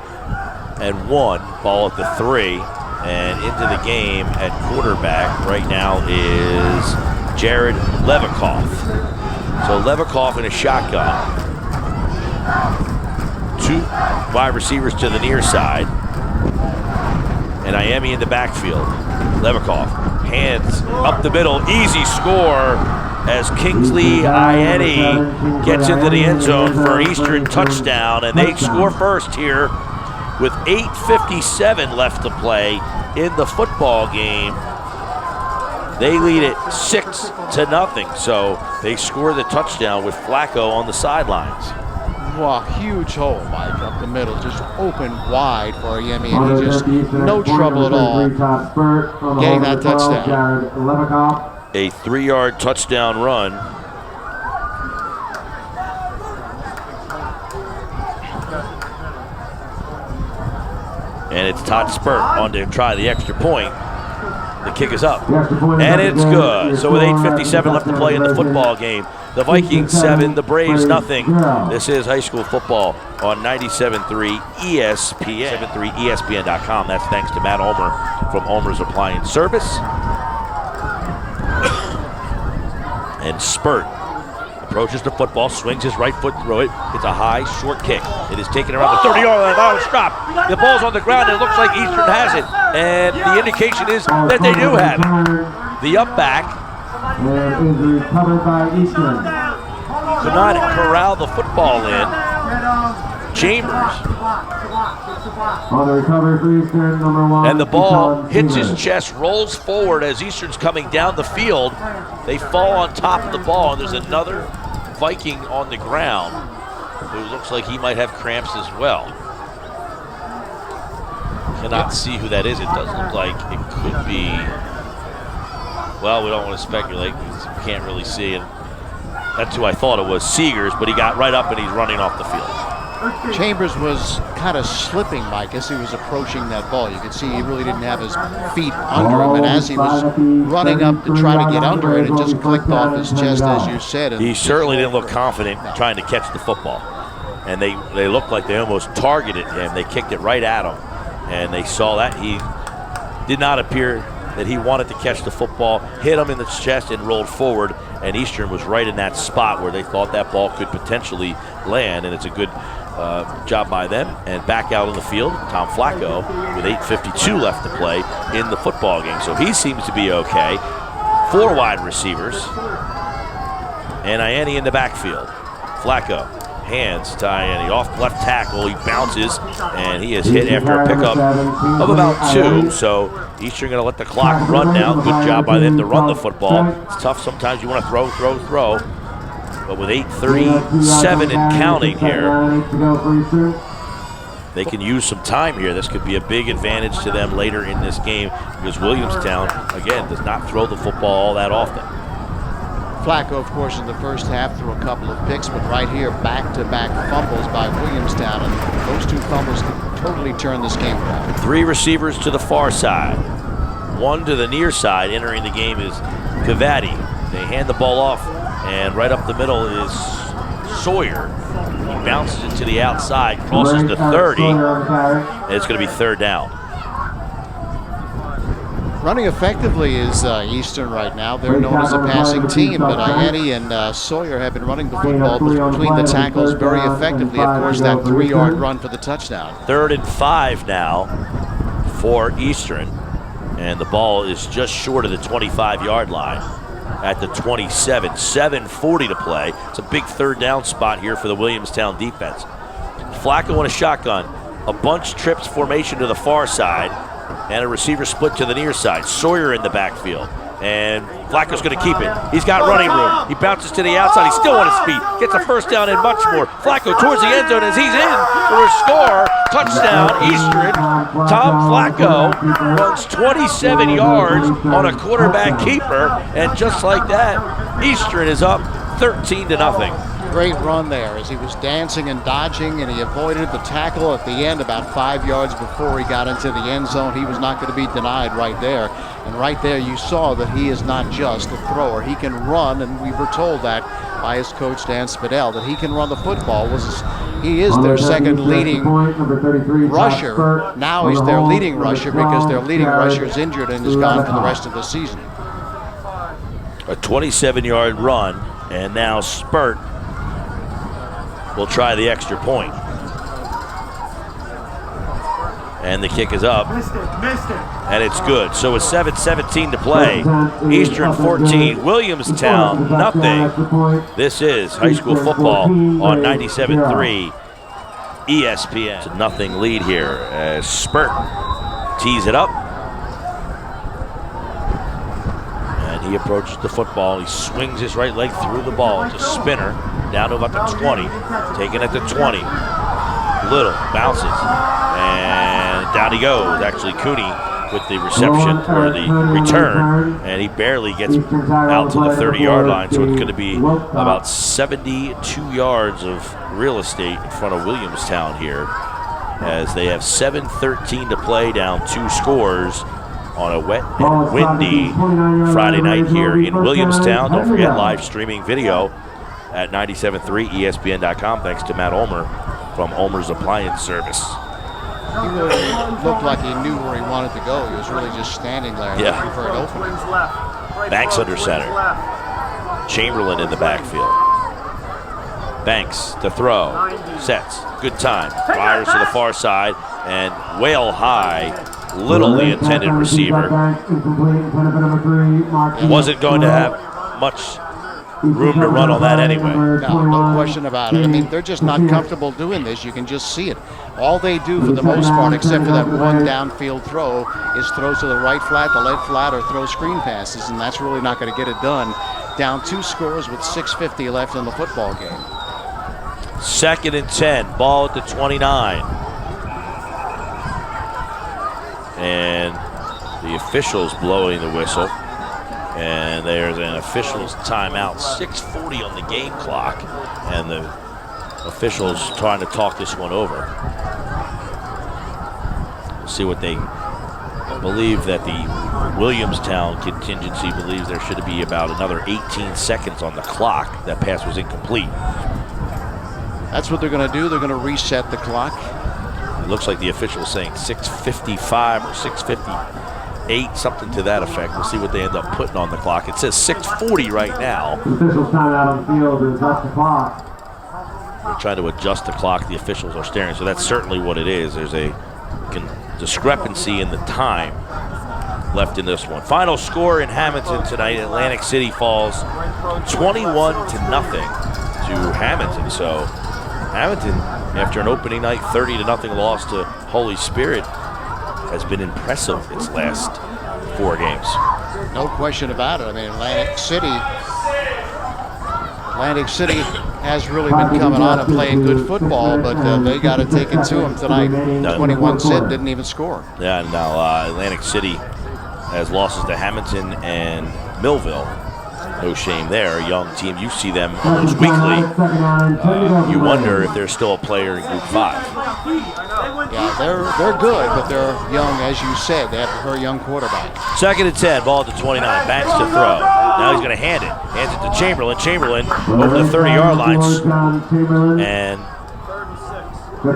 and 1. Ball at the 3. And into the game at quarterback right now is Jared Levikoff. So Levikoff in a shotgun. 2 wide receivers to the near side. And Iemi in the backfield. Levikoff, hands up the middle, easy score as Kingsley Ieni gets into the end zone for Eastern touchdown, and they score first here with 8:57 left to play in the football game. They lead it 6-0, so they score the touchdown with Flacco on the sidelines. Wow, huge hole, Mike, up the middle, just open wide for Iemi, and he just no trouble at all getting that touchdown. A 3-yard touchdown run. And it's Todd Spurt on to try the extra point. The kick is up, and it's good. So with 8:57 left to play in the football game, the Vikings 7, the Braves nothing. This is high school football on 97.3 ESPN, 73ESPN.com. That's thanks to Matt Ulmer from Ulmer's Appliance Service. And Spurt approaches the football, swings his right foot through it. It's a high, short kick. It is taken around the 30-yard line. Oh, it's dropped. The ball's on the ground. It looks like Eastern has it. And the indication is that they do have it. The up back is recovered by Eastern. could not corral the football in. Chambers. On the recovery for Eastern, number 1. And the ball hits his chest, rolls forward as Eastern's coming down the field. They fall on top of the ball, and there's another Viking on the ground who looks like he might have cramps as well. Cannot see who that is. It does look like it could be, well, we don't want to speculate because we can't really see. And that's who I thought it was, Seegers, but he got right up and he's running off the field. Chambers was kind of slipping, Mike, as he was approaching that ball. You could see he really didn't have his feet under him, and as he was running up to try to get under it, it just clicked off his chest, as you said. He certainly didn't look confident trying to catch the football. And they looked like they almost targeted him. They kicked it right at him, and they saw that. He did not appear that he wanted to catch the football, hit him in the chest and rolled forward, and Eastern was right in that spot where they thought that ball could potentially land, and it's a good job by them. And back out on the field, Tom Flacco with 8:52 left to play in the football game. So he seems to be okay. 4 wide receivers. And Ieni in the backfield. Flacco, hands to Ieni, off left tackle. He bounces, and he is hit after a pickup of about 2. So Eastern going to let the clock run now. Good job by them to run the football. It's tough sometimes. You want to throw. But with 8:37 and counting here, they can use some time here. This could be a big advantage to them later in this game because Williamstown, again, does not throw the football all that often. Flacco, of course, in the first half threw a couple of picks, but right here, back-to-back fumbles by Williamstown, and those 2 fumbles can totally turn this game around. 3 receivers to the far side. 1 to the near side. Entering the game is Cavati. They hand the ball off, and right up the middle is Sawyer. He bounces it to the outside, crosses the 30, and it's going to be 3rd down. Running effectively is Eastern right now. They're known as a passing team, but Ieni and Sawyer have been running the football between the tackles very effectively. Of course, that 3-yard run for the touchdown. 3rd and 5 now for Eastern, and the ball is just short of the 25-yard line at the 27. 7:40 to play. It's a big 3rd down spot here for the Williamstown defense. Flacco in a shotgun. A bunch trips formation to the far side, and a receiver split to the near side. Sawyer in the backfield, and Flacco's going to keep it. He's got running room. He bounces to the outside. He's still on his feet. Gets a 1st down and much more. Flacco towards the end zone as he's in for a score. Touchdown, Eastern. Tom Flacco runs 27 yards on a quarterback keeper, and just like that, Eastern is up 13-0. Great run there as he was dancing and dodging, and he avoided the tackle at the end about 5 yards before he got into the end zone. He was not going to be denied right there. And right there you saw that he is not just a thrower. He can run, and we were told that by his coach Dan Spadell that he can run the football. He is their second leading rusher. Now he's their leading rusher because their leading rusher is injured and is gone for the rest of the season. A 27-yard run, and now Spurt will try the extra point. And the kick is up, and it's good. So with 7:17 to play, Eastern 14, Williamstown nothing. This is high school football on 97.3 ESPN. It's a nothing lead here as Spurt tees it up. And he approaches the football. He swings his right leg through the ball. It's a spinner down to about the 20, taking it to 20. Little bounces, and down he goes. Actually, Cooney with the reception or the return, and he barely gets out to the 30-yard line, so it's going to be about 72 yards of real estate in front of Williamstown here as they have 7:13 to play, down 2 scores on a wet and windy Friday night here in Williamstown. Don't forget live streaming video at 97.3 ESPN.com thanks to Matt Ulmer from Ulmer's Appliance Service. He really looked like he knew where he wanted to go. He was really just standing there looking for an opening. Banks under center. Chamberlain in the backfield. Banks to throw. Sets. Good time. Fires to the far side and whale high. Little the intended receiver. Wasn't going to have much room to run on that anyway. No question about it. I mean, they're just not comfortable doing this. You can just see it. All they do for the most part, except for that one downfield throw, is throw to the right flat, the left flat, or throw screen passes, and that's really not going to get it done. Down 2 scores with 6:50 left in the football game. 2nd and 10, ball at the 29. And the officials blowing the whistle. And there's an official's timeout, 6:40 on the game clock, and the officials trying to talk this one over. We'll see what they believe. That the Williamstown contingency believes there should be about another 18 seconds on the clock. That pass was incomplete. That's what they're going to do. They're going to reset the clock. It looks like the official is saying 6:55 or 6:58, something to that effect. We'll see what they end up putting on the clock. It says 6:40 right now. The officials timeout on the field to adjust the clock. They're trying to adjust the clock. The officials are staring, so that's certainly what it is. There's a discrepancy in the time left in this one. Final score in Hamilton tonight: Atlantic City falls 21-0 to Hamilton. So Hamilton, after an opening night 30-0 loss to Holy Spirit, has been impressive its last 4 games. No question about it. I mean, Atlantic City has really been coming on and playing good football, but they got to take it to them tonight. 21-0, didn't even score. Yeah, and now Atlantic City has losses to Hamilton and Millville. No shame there. A young team. You see them almost weekly. You wonder if there's still a player in Group 5. Yeah, they're good, but they're young, as you said. They have a very young quarterback. 2nd and 10, ball at the 29. Banks to throw. Now he's going to hand it. Hands it to Chamberlain. Chamberlain over the 30-yard line. And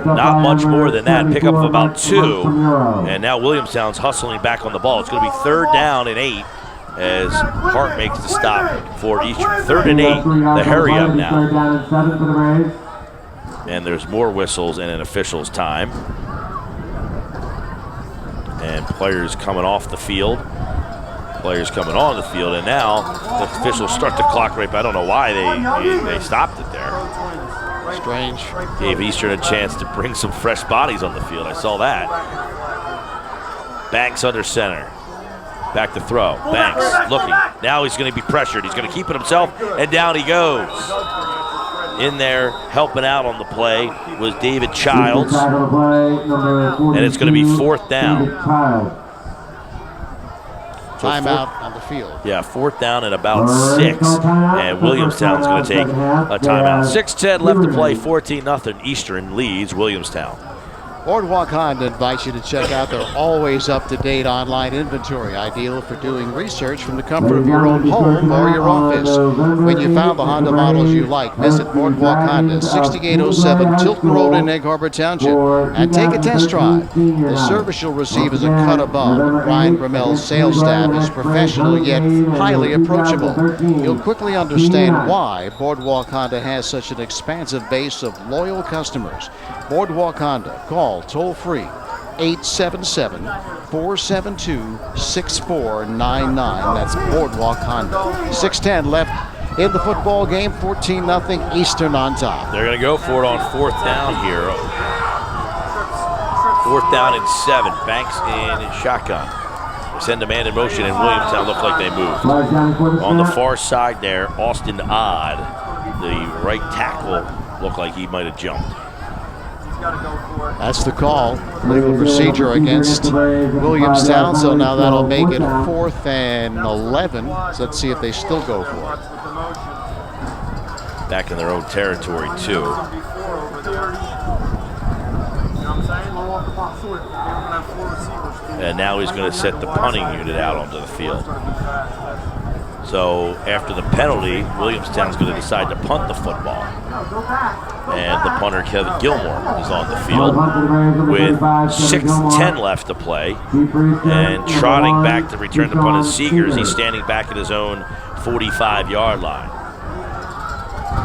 not much more than that. Pick up of about 2. And now Williamstown's hustling back on the ball. It's going to be 3rd down and 8. As Hart makes the stop for Eastern. 3rd and 8, the hurry up now. And there's more whistles and an official's time. And players coming off the field. Players coming on the field. And now the officials start the clock right, but I don't know why they stopped it there. Strange. Gave Eastern a chance to bring some fresh bodies on the field. I saw that. Banks under center. Back to throw. Banks looking. Now he's going to be pressured. He's going to keep it himself, and down he goes. In there, helping out on the play was David Childs. And it's going to be 4th down. Timeout on the field. Yeah, 4th down and about 6. And Williamstown's going to take a timeout. 6:10 left to play, 14-0. Eastern leads Williamstown. Boardwalk Honda invites you to check out their always up-to-date online inventory, ideal for doing research from the comfort of your own home or your office. When you found the Honda models you like, visit Boardwalk Honda, 6807 Tilton Road in Egg Harbor Township, and take a test drive. The service you'll receive is a cut above. Brian Brammel's sales staff is professional yet highly approachable. You'll quickly understand why Boardwalk Honda has such an expansive base of loyal customers. Boardwalk Honda. Call toll-free 877-472-6499. That's Boardwalk Honda. 6:10 left in the football game. 14-0 Eastern on top. They're going to go for it on 4th down here. 4th down and 7. Banks in shotgun. They send a man in motion, and Williamstown looks like they moved. On the far side there, Austin Odd, the right tackle, looked like he might have jumped. That's the call. Legal procedure against Williamstown. So now that'll make it 4th and 11. So let's see if they still go for it. Back in their own territory, too. And now he's going to set the punting unit out onto the field. So after the penalty, Williamstown's going to decide to punt the football. And the punter, Kevin Gilmore, is on the field with 6:10 left to play. And trotting back to return the punt is Seegers. He's standing back at his own 45-yard line.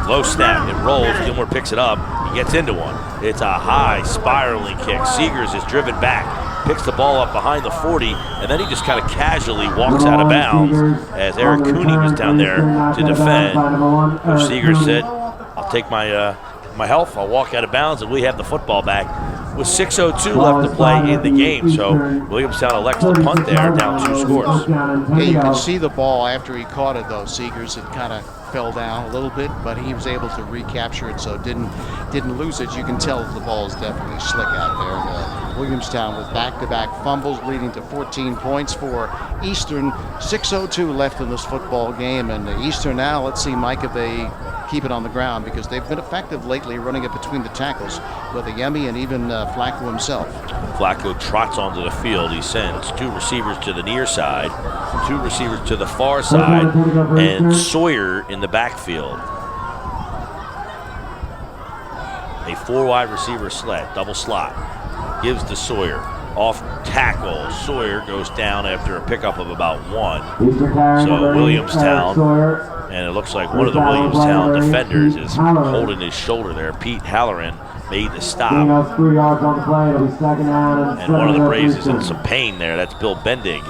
Low snap, it rolls, Gilmore picks it up, he gets into one. It's a high spiraling kick. Seegers is driven back, picks the ball up behind the 40, and then he just kind of casually walks out of bounds as Eric Cooney was down there to defend. Coach Seegers said, I'll take my health, I'll walk out of bounds, and we have the football back. With 6:02 left to play in the game, so Williamstown elects to punt there, down 2 scores. Yeah, you can see the ball after he caught it, though. Seegers had kind of fell down a little bit, but he was able to recapture it, so didn't lose it. You can tell the ball is definitely slick out there. Williamstown with back-to-back fumbles, leading to 14 points for Eastern. 6:02 left in this football game, and Eastern now, let's see, Mike, if they keep it on the ground, because they've been effective lately running it between the tackles with Yemi and even Flacco himself. Flacco trots onto the field. He sends 2 receivers to the near side, 2 receivers to the far side, and Sawyer in the backfield. A 4 wide receiver slant, double slot. Gives to Sawyer. Off tackle. Sawyer goes down after a pickup of about 1. So Williamstown, and it looks like one of the Williamstown defenders is holding his shoulder there. Pete Halloran made the stop. And one of the Braves is in some pain there. That's Bill Bendig.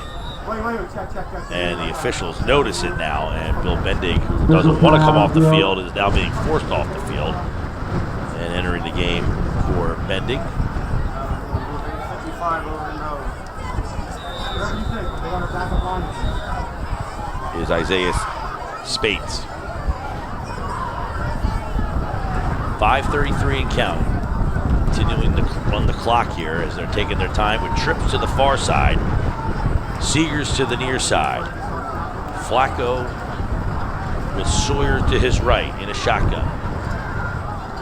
And the officials notice it now. And Bill Bendig, who doesn't want to come off the field, is now being forced off the field and entering the game for Bendig. Is Isaiah Spates. 5:33 and counting. Continuing to run the clock here as they're taking their time with trips to the far side. Seegers to the near side. Flacco with Sawyer to his right in a shotgun.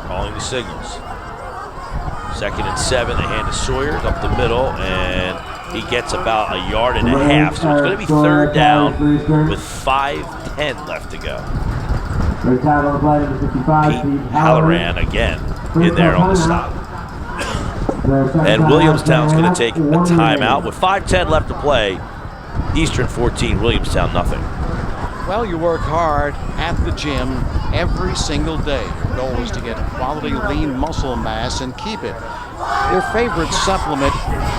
Calling the signals. 2nd and 7, they hand to Sawyer up the middle, and he gets about 1.5 yards. So it's going to be 3rd down with 5:10 left to go. Pete Halloran again in there on the stop. And Williamstown's going to take a timeout with 5:10 left to play. Eastern 14, Williamstown nothing. Well, you work hard at the gym every single day. Your goal is to get quality lean muscle mass and keep it. Your favorite supplement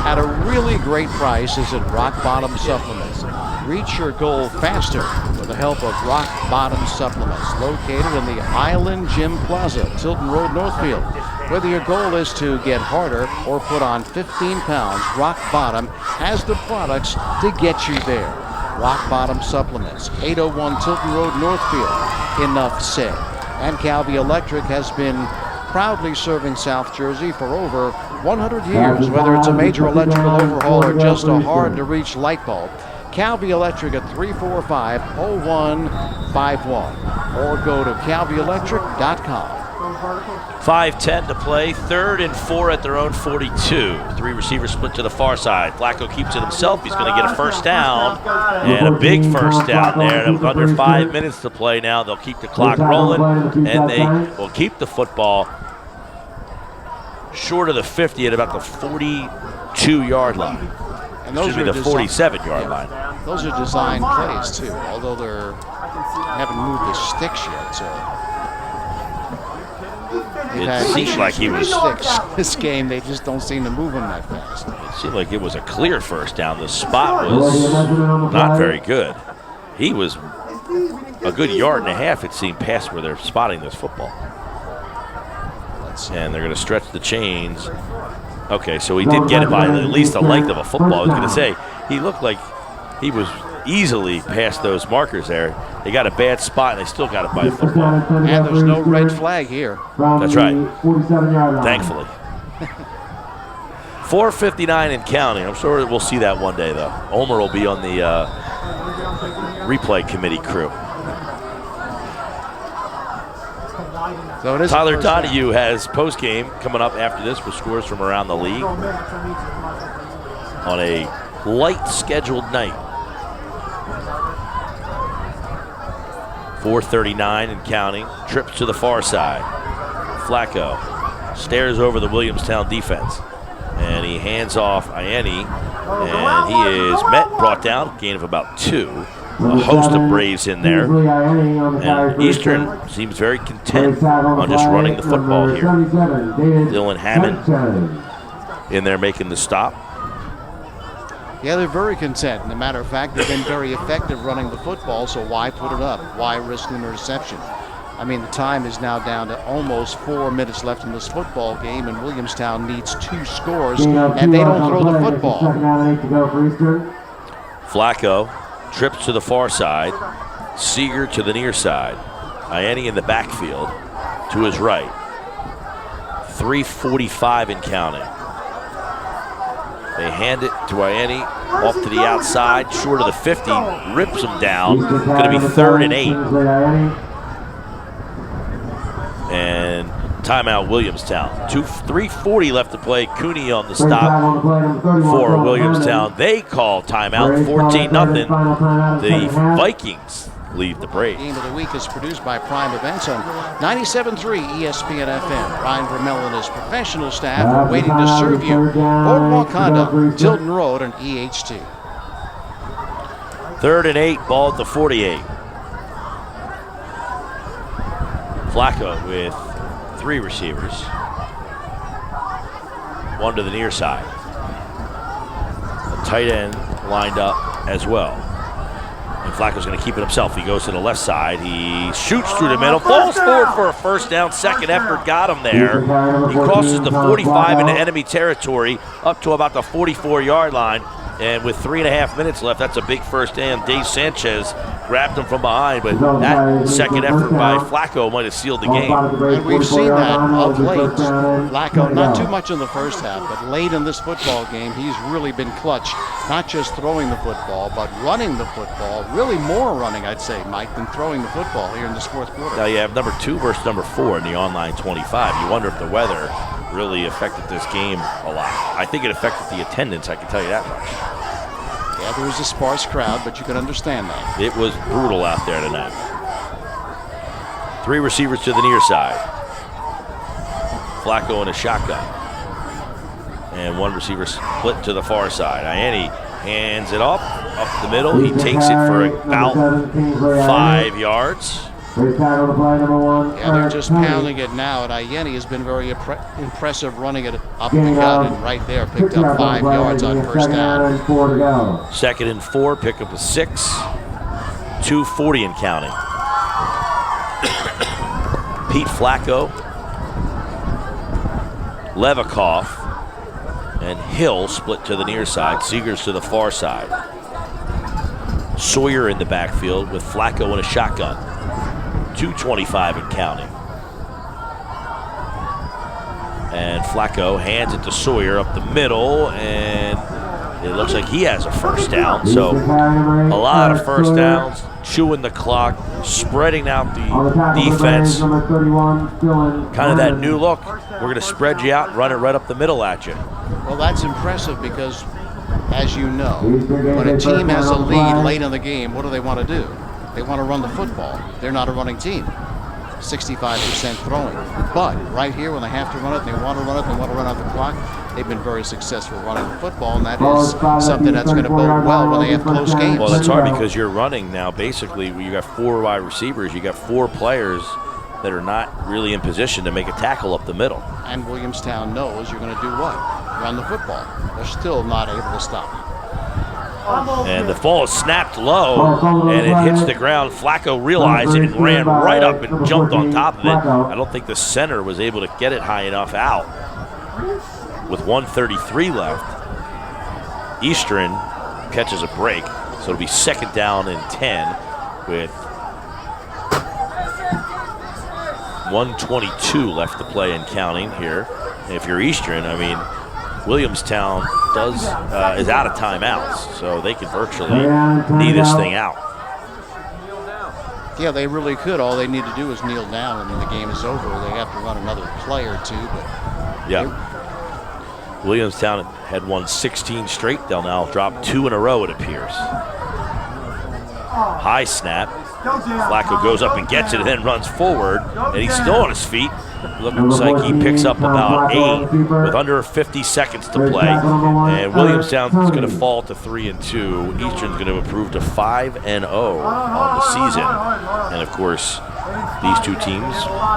at a really great price is at Rock Bottom Supplements. Reach your goal faster with the help of Rock Bottom Supplements, located in the Island Gym Plaza, Tilton Road, Northfield. Whether your goal is to get harder or put on 15 pounds, Rock Bottom has the products to get you there. Rock Bottom Supplements, 801 Tilton Road, Northfield. Enough said. And Calvi Electric has been proudly serving South Jersey for over 100 years, whether it's a major electrical overhaul or just a hard-to-reach light bulb. Calvi Electric at 345-0151, or go to calvielectric.com. 5:10 to play. 3rd and 4 at their own 42. 3 receivers split to the far side. Flacco keeps it himself. He's going to get a first down, and a big first down there. With under 5 minutes to play now, they'll keep the clock rolling, and they will keep the football short of the 50 at about the 42-yard line. And those are the 47-yard line. Those are design plays too, although they haven't moved the sticks yet. So it seemed like he was sticks this game. They just don't seem to move them that fast. It seemed like it was a clear first down. The spot was not very good. He was a good yard and a half, it seemed, past where they're spotting this football. And they're going to stretch the chains. Okay, so he did get it by at least the length of a football. I was going to say, he looked like he was easily past those markers there. They got a bad spot, and they still got it by a football. And there's no red flag here. That's right. Thankfully. 4:59 and counting. I'm sure we'll see that one day, though. Omer will be on the replay committee crew. So it is Tyler Donahue has post-game coming up after this with scores from around the league on a light scheduled night. 4:39 and counting. Trips to the far side. Flacco stares over the Williamstown defense, and he hands off Ianni, and he is brought down, gain of about 2. A host of Braves in there, and Eastern seems very content on just running the football here. Dylan Hammond in there making the stop. Yeah, they're very content. And a matter of fact, they've been very effective running the football, so why put it up? Why risk an interception? I mean, the time is now down to almost 4 minutes left in this football game, and Williamstown needs 2 scores, and they don't throw the football. Flacco trips to the far side. Seeger to the near side. Ianni in the backfield to his right. 3:45 and counting. They hand it to Ianni off to the outside, short of the 50, rips him down. Going to be 3rd and 8. And timeout Williamstown. 3:40 left to play. Cooney on the stop for Williamstown. They call timeout. 14-0. The Vikings leave the break. Game of the week is produced by Prime Events on 97.3 ESPN FM. Ryan Vermel and his professional staff are waiting to serve you. Boardwalk Honda, Tilton Road, and EH2. 3rd and 8. Ball at the 48. Flacco with 3 receivers. 1 to the near side. A tight end lined up as well. And Flacco's going to keep it himself. He goes to the left side. He shoots through the middle. Falls forward for a first down. Second effort got him there. He crosses the 45 into enemy territory up to about the 44-yard line. And with 3.5 minutes left, that's a big first down. Dave Sanchez grabbed him from behind, but that second effort by Flacco might have sealed the game. And we've seen that of late. Flacco, not too much in the first half, but late in this football game, he's really been clutch. Not just throwing the football, but running the football. Really more running, I'd say, Mike, than throwing the football here in this fourth quarter. Now you have number 2 versus number 4 in the online 25. You wonder if the weather really affected this game a lot. I think it affected the attendance, I can tell you that much. Yeah, there was a sparse crowd, but you can understand that. It was brutal out there tonight. 3 receivers to the near side. Flacco in a shotgun. And 1 receiver split to the far side. Ianni hands it up the middle. He takes it for about 5 yards. Yeah, they're just pounding it now, and Ianni has been very impressive running it up the gut, and right there picked up 5 yards on first down. 2nd and 4, pick up a 6. 2:40 and counting. Pete Flacco, Levikoff, and Hill split to the near side. Seegers to the far side. Sawyer in the backfield with Flacco in a shotgun. 2:25 and counting. And Flacco hands it to Sawyer up the middle, and It looks like he has a first down. So a lot of first downs, chewing the clock, spreading out the defense. Kind of that new look. We're going to spread you out and run it right up the middle at you. Well, that's impressive because, as you know, when a team has a lead late in the game, what do they want to do? They want to run the football. They're not a running team. 65% throwing. But right here, when they have to run it, they want to run it, they want to run out the clock, they've been very successful running the football, and that is something that's going to bode well when they have close games. Well, that's hard because you're running now. Basically, you got 4 wide receivers. You got 4 players that are not really in position to make a tackle up the middle. And Williamstown knows you're going to do what? Run the football. They're still not able to stop it. And the ball is snapped low, and it hits the ground. Flacco realized it and ran right up and jumped on top of it. I don't think the center was able to get it high enough out. With 1:33 left, Eastern catches a break, so it'll be 2nd down and 10 with 1:22 left to play and counting here. And if you're Eastern, I mean, Williamstown is out of timeouts, so they could virtually knee this thing out. Yeah, they really could. All they need to do is kneel down, and then the game is over. They have to run another play or two. But yeah. Williamstown had won 16 straight. They'll now drop 2 in a row, it appears. High snap. Flacco goes up and gets it and then runs forward, and he's still on his feet. Looks like he picks up about 8 with under 50 seconds to play. And Williamstown is going to fall to 3-2. Eastern's going to improve to 5-0 on the season. And of course, these two teams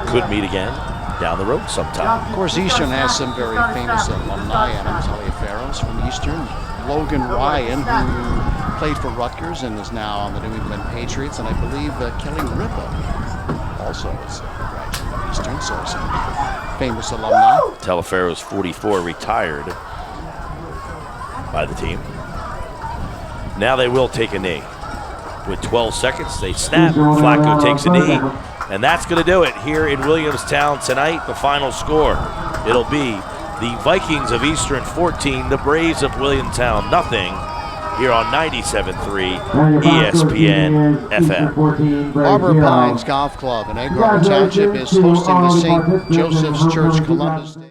could meet again down the road sometime. Of course, Eastern has some very famous alumni. Adam Taliaferro's from Eastern. Logan Ryan, who played for Rutgers and is now on the New England Patriots. And I believe Kelly Ripa also is a graduate of Eastern, so some famous alumni. Taliaferro's 44, retired by the team. Now they will take a knee. With 12 seconds, they snap. Flacco takes a knee. And that's going to do it here in Williamstown tonight. The final score, it'll be the Vikings of Eastern 14, the Braves of Williamstown nothing, here on 97.3 ESPN FM. Harbor Pines Golf Club in Egg Harbor Township is hosting the St. Joseph's Church Columbus Day.